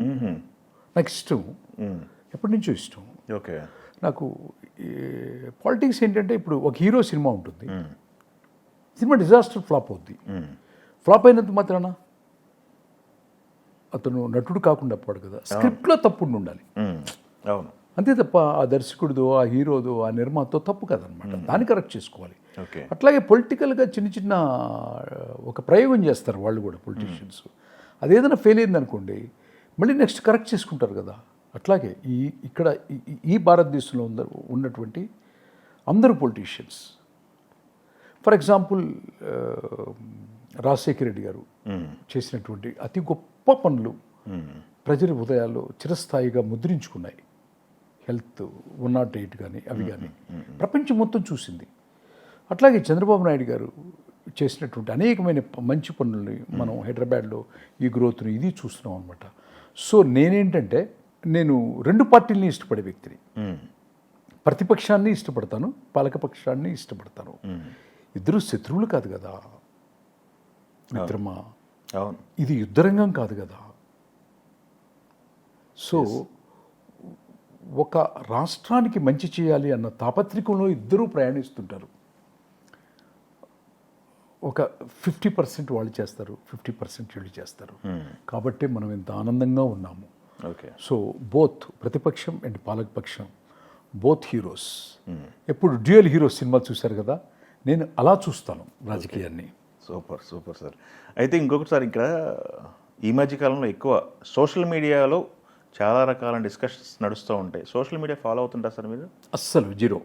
Speaker 2: నాకు ఇష్టం, ఎప్పటి నుంచో ఇష్టం.
Speaker 1: ఓకే,
Speaker 2: నాకు పాలిటిక్స్ ఏంటంటే, ఇప్పుడు ఒక హీరో సినిమా ఉంటుంది, సినిమా డిజాస్టర్ ఫ్లాప్ అవుద్ది. ఫ్లాప్ అయినంత మాత్రాన అతను నటుడు కాకుండా పోడు కదా, స్క్రిప్ట్లో తప్పు ఉండాలి.
Speaker 1: అవును.
Speaker 2: అంతే తప్ప ఆ దర్శకుడిదో, ఆ హీరోదో, ఆ నిర్మాతతో తప్పు కదనమాట. దాన్ని కరెక్ట్ చేసుకోవాలి.
Speaker 1: ఓకే.
Speaker 2: అట్లాగే పొలిటికల్గా చిన్న చిన్న ఒక ప్రయోగం చేస్తారు వాళ్ళు కూడా, పొలిటీషియన్స్. అదేదైనా ఫెయిల్ అయిందనుకోండి, మళ్ళీ నెక్స్ట్ కరెక్ట్ చేసుకుంటారు కదా. అట్లాగే ఇక్కడ ఈ భారతదేశంలో ఉన్నటువంటి అందరూ politicians, for example Rajasekhara Reddy గారు చేసినటువంటి అతి గొప్ప పనులు ప్రజల హృదయాల్లో చిరస్థాయిగా ముద్రించుకున్నాయి. హెల్త్ 108 కానీ అవి కానీ ప్రపంచం మొత్తం చూసింది. అట్లాగే చంద్రబాబు నాయుడు గారు చేసినటువంటి అనేకమైన మంచి పనుల్ని మనం హైదరాబాద్లో ఈ గ్రోత్ని ఇది చూస్తున్నాం అనమాట. సో నేనేంటంటే, నేను రెండు పార్టీలని ఇష్టపడే వ్యక్తిని. ప్రతిపక్షాన్ని ఇష్టపడతాను, పాలకపక్షాన్ని ఇష్టపడతాను. ఇద్దరు శత్రువులు కాదు కదా మిత్రమా.
Speaker 1: అవును.
Speaker 2: ఇది యుద్ధరంగం కాదు కదా. సో ఒక రాష్ట్రానికి మంచి చేయాలి అన్న తాపత్రికంలో ఇద్దరూ ప్రయాణిస్తుంటారు. ఒక 50% వాళ్ళు చేస్తారు, 50% వీళ్ళు చేస్తారు. కాబట్టి మనం ఇంత ఆనందంగా ఉన్నాము.
Speaker 1: ఓకే.
Speaker 2: సో బోత్ ప్రతిపక్షం అండ్ పాలకపక్షం, బోత్ హీరోస్. ఎప్పుడు డ్యూయల్ హీరోస్ సినిమా చూశారు కదా, నేను అలా చూస్తాను రాజకీయాన్ని.
Speaker 1: Super super sir. అయితే ఇంకొకటి ఇక్కడ ఈ మధ్యకాలంలో ఎక్కువ సోషల్ మీడియాలో చాలా రకాల డిస్కషన్స్ నడుస్తూ ఉంటాయి. సోషల్ మీడియా ఫాలో అవుతుంటారు సార్ మీరు?
Speaker 2: అస్సలు జీరో.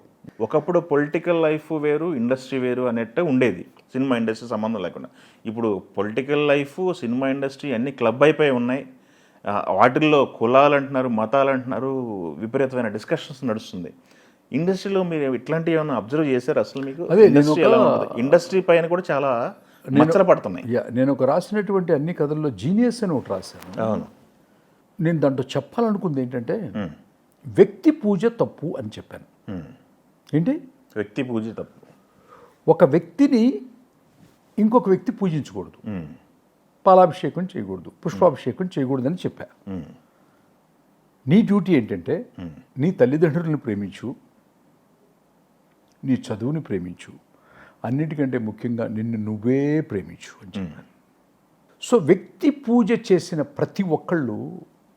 Speaker 1: ఒకప్పుడు పొలిటికల్ లైఫ్ వేరు, ఇండస్ట్రీ వేరు అన్నట్టు ఉండేది, సినిమా ఇండస్ట్రీ సంబంధం లేకుండా. ఇప్పుడు పొలిటికల్ లైఫ్, సినిమా ఇండస్ట్రీ అన్నీ క్లబ్ అయిపోయి ఉన్నాయి. వాటిల్లో కులాలు అంటున్నారు, మతాలు అంటున్నారు, విపరీతమైన డిస్కషన్స్ నడుస్తుంది. ఇండస్ట్రీలో మీరు ఇట్లాంటివి ఏమైనా అబ్జర్వ్ చేశారు అసలు? మీకు ఇండస్ట్రీ పైన కూడా చాలా మచ్చలు పడుతున్నాయి.
Speaker 2: నేను ఒక రాసినటువంటి అన్ని కథల్లో జీనియస్ అని ఒకటి రాశాను.
Speaker 1: అవును.
Speaker 2: నేను దాంట్లో చెప్పాలనుకుంది ఏంటంటే, వ్యక్తి పూజ తప్పు అని చెప్పాను. ఏంటి
Speaker 1: వ్యక్తి పూజ తప్పు?
Speaker 2: ఒక వ్యక్తిని ఇంకొక వ్యక్తి పూజించకూడదు, పాలాభిషేకం చేయకూడదు, పుష్పాభిషేకం చేయకూడదు అని చెప్పా. నీ డ్యూటీ ఏంటంటే, నీ తల్లిదండ్రులను ప్రేమించు, నీ చదువుని ప్రేమించు, అన్నిటికంటే ముఖ్యంగా నిన్ను నువ్వే ప్రేమించు అని చెప్పాను. సో వ్యక్తి పూజ చేసిన ప్రతి ఒక్కళ్ళు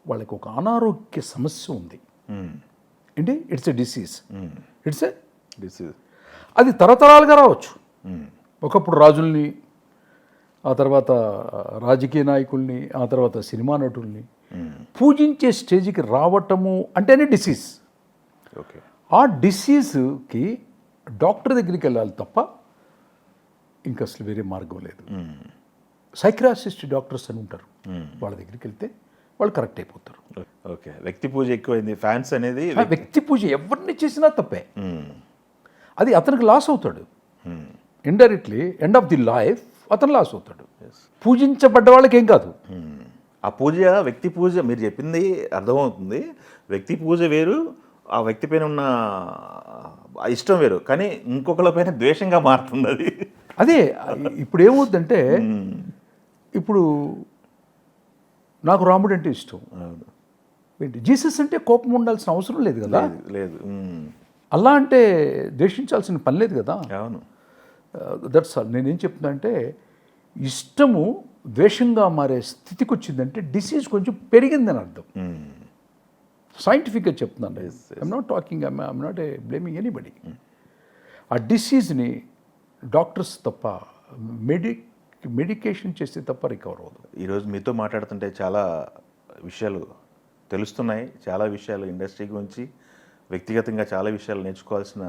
Speaker 2: వాళ్ళకి ఒక అనారోగ్య సమస్య ఉంది. ఏంటి? It's a disease. It's a
Speaker 1: disease.
Speaker 2: అది తరతరాలుగా రావచ్చు. ఒకప్పుడు రాజుల్ని, ఆ తర్వాత రాజకీయ నాయకుల్ని, ఆ తర్వాత సినిమా నటుల్ని పూజించే స్టేజ్కి రావటము అంటేనే డిసీజ్.
Speaker 1: ఓకే.
Speaker 2: ఆ డిసీజ్కి డాక్టర్ దగ్గరికి వెళ్ళాలి తప్ప ఇంకా అసలు వేరే మార్గం లేదు. సైక్రాసిస్ట్ డాక్టర్స్ అని ఉంటారు, వాళ్ళ దగ్గరికి వెళ్తే వాళ్ళు కరెక్ట్ అయిపోతారు.
Speaker 1: ఓకే. వ్యక్తి పూజ ఎక్కువైంది, ఫ్యాన్స్ అనేది.
Speaker 2: వ్యక్తి పూజ ఎవరిని చేసినా తప్పే. అది అతనికి లాస్ అవుతాడు. Indirectly end of the life అతను లాస్ అవుతాడు. పూజించబడ్డ వాళ్ళకి ఏం కాదు.
Speaker 1: ఆ పూజ, వ్యక్తి పూజ మీరు చెప్పింది అర్థమవుతుంది. వ్యక్తి పూజ వేరు, ఆ వ్యక్తి పైన ఉన్న ఇష్టం వేరు, కానీ ఇంకొకళ్ళ పైన ద్వేషంగా మారుతుంది అది.
Speaker 2: అదే ఇప్పుడు ఏమవుతుందంటే, ఇప్పుడు నాకు రాముడు అంటే ఇష్టం. ఏంటి, జీసస్ అంటే కోపం ఉండాల్సిన అవసరం లేదు కదా.
Speaker 1: లేదు.
Speaker 2: అల్లా అంటే ద్వేషించాల్సిన పని లేదు కదా.
Speaker 1: అవును.
Speaker 2: That's all. నేనేం చెప్తున్నా అంటే, ఇష్టము ద్వేషంగా మారే స్థితికి వచ్చిందంటే డిసీజ్ కొంచెం పెరిగిందని అర్థం. సైంటిఫిక్గా చెప్తున్నాను. I'm not talking, I'm not blaming anybody. ఆ డిసీజ్ని డాక్టర్స్ తప్ప, మెడికేషన్ చేస్తే తప్ప రికవర్ అవ్వదు.
Speaker 1: ఈరోజు మీతో మాట్లాడుతుంటే చాలా విషయాలు తెలుస్తున్నాయి. చాలా విషయాలు ఇండస్ట్రీ గురించి, వ్యక్తిగతంగా చాలా విషయాలు నేర్చుకోవాల్సిన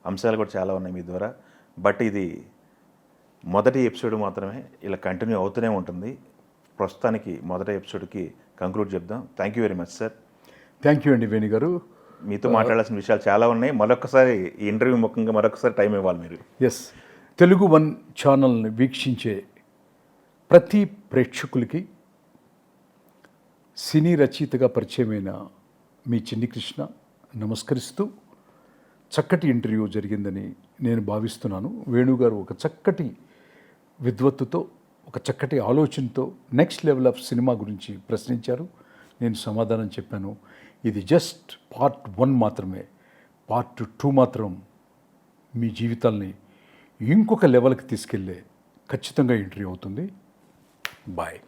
Speaker 1: అంశాలు కూడా చాలా ఉన్నాయి మీ ద్వారా. బట్ ఇది మొదటి ఎపిసోడ్ మాత్రమే, ఇలా కంటిన్యూ అవుతూనే ఉంటుంది. ప్రస్తుతానికి మొదటి ఎపిసోడ్కి కంక్లూడ్ చెప్దాం. Thank you very much sir.
Speaker 2: Thank you అండి వేణు గారు.
Speaker 1: మీతో మాట్లాడాల్సిన విషయాలు చాలా ఉన్నాయి. మరొకసారి ఈ ఇంటర్వ్యూ ముఖ్యంగా మరొకసారి టైం ఇవ్వాలి మీరు.
Speaker 2: ఎస్. తెలుగు వన్ ఛానల్ని వీక్షించే ప్రతి ప్రేక్షకులకి, సినీ రచయితగా పరిచయమైన మీ చిన్ని కృష్ణ నమస్కరిస్తూ, చక్కటి ఇంటర్వ్యూ జరిగిందని నేను భావిస్తున్నాను. వేణుగారు ఒక చక్కటి విద్వత్తుతో, ఒక చక్కటి ఆలోచనతో నెక్స్ట్ లెవెల్ ఆఫ్ సినిమా గురించి ప్రశ్నించారు. నేను సమాధానం చెప్పాను. ఇది జస్ట్ పార్ట్ 1 మాత్రమే. పార్ట్ 2 మాత్రం మీ జీవితాల్ని ఇంకొక లెవెల్కి తీసుకెళ్ళే ఖచ్చితంగా ఎంట్రీ అవుతుంది. బాయ్.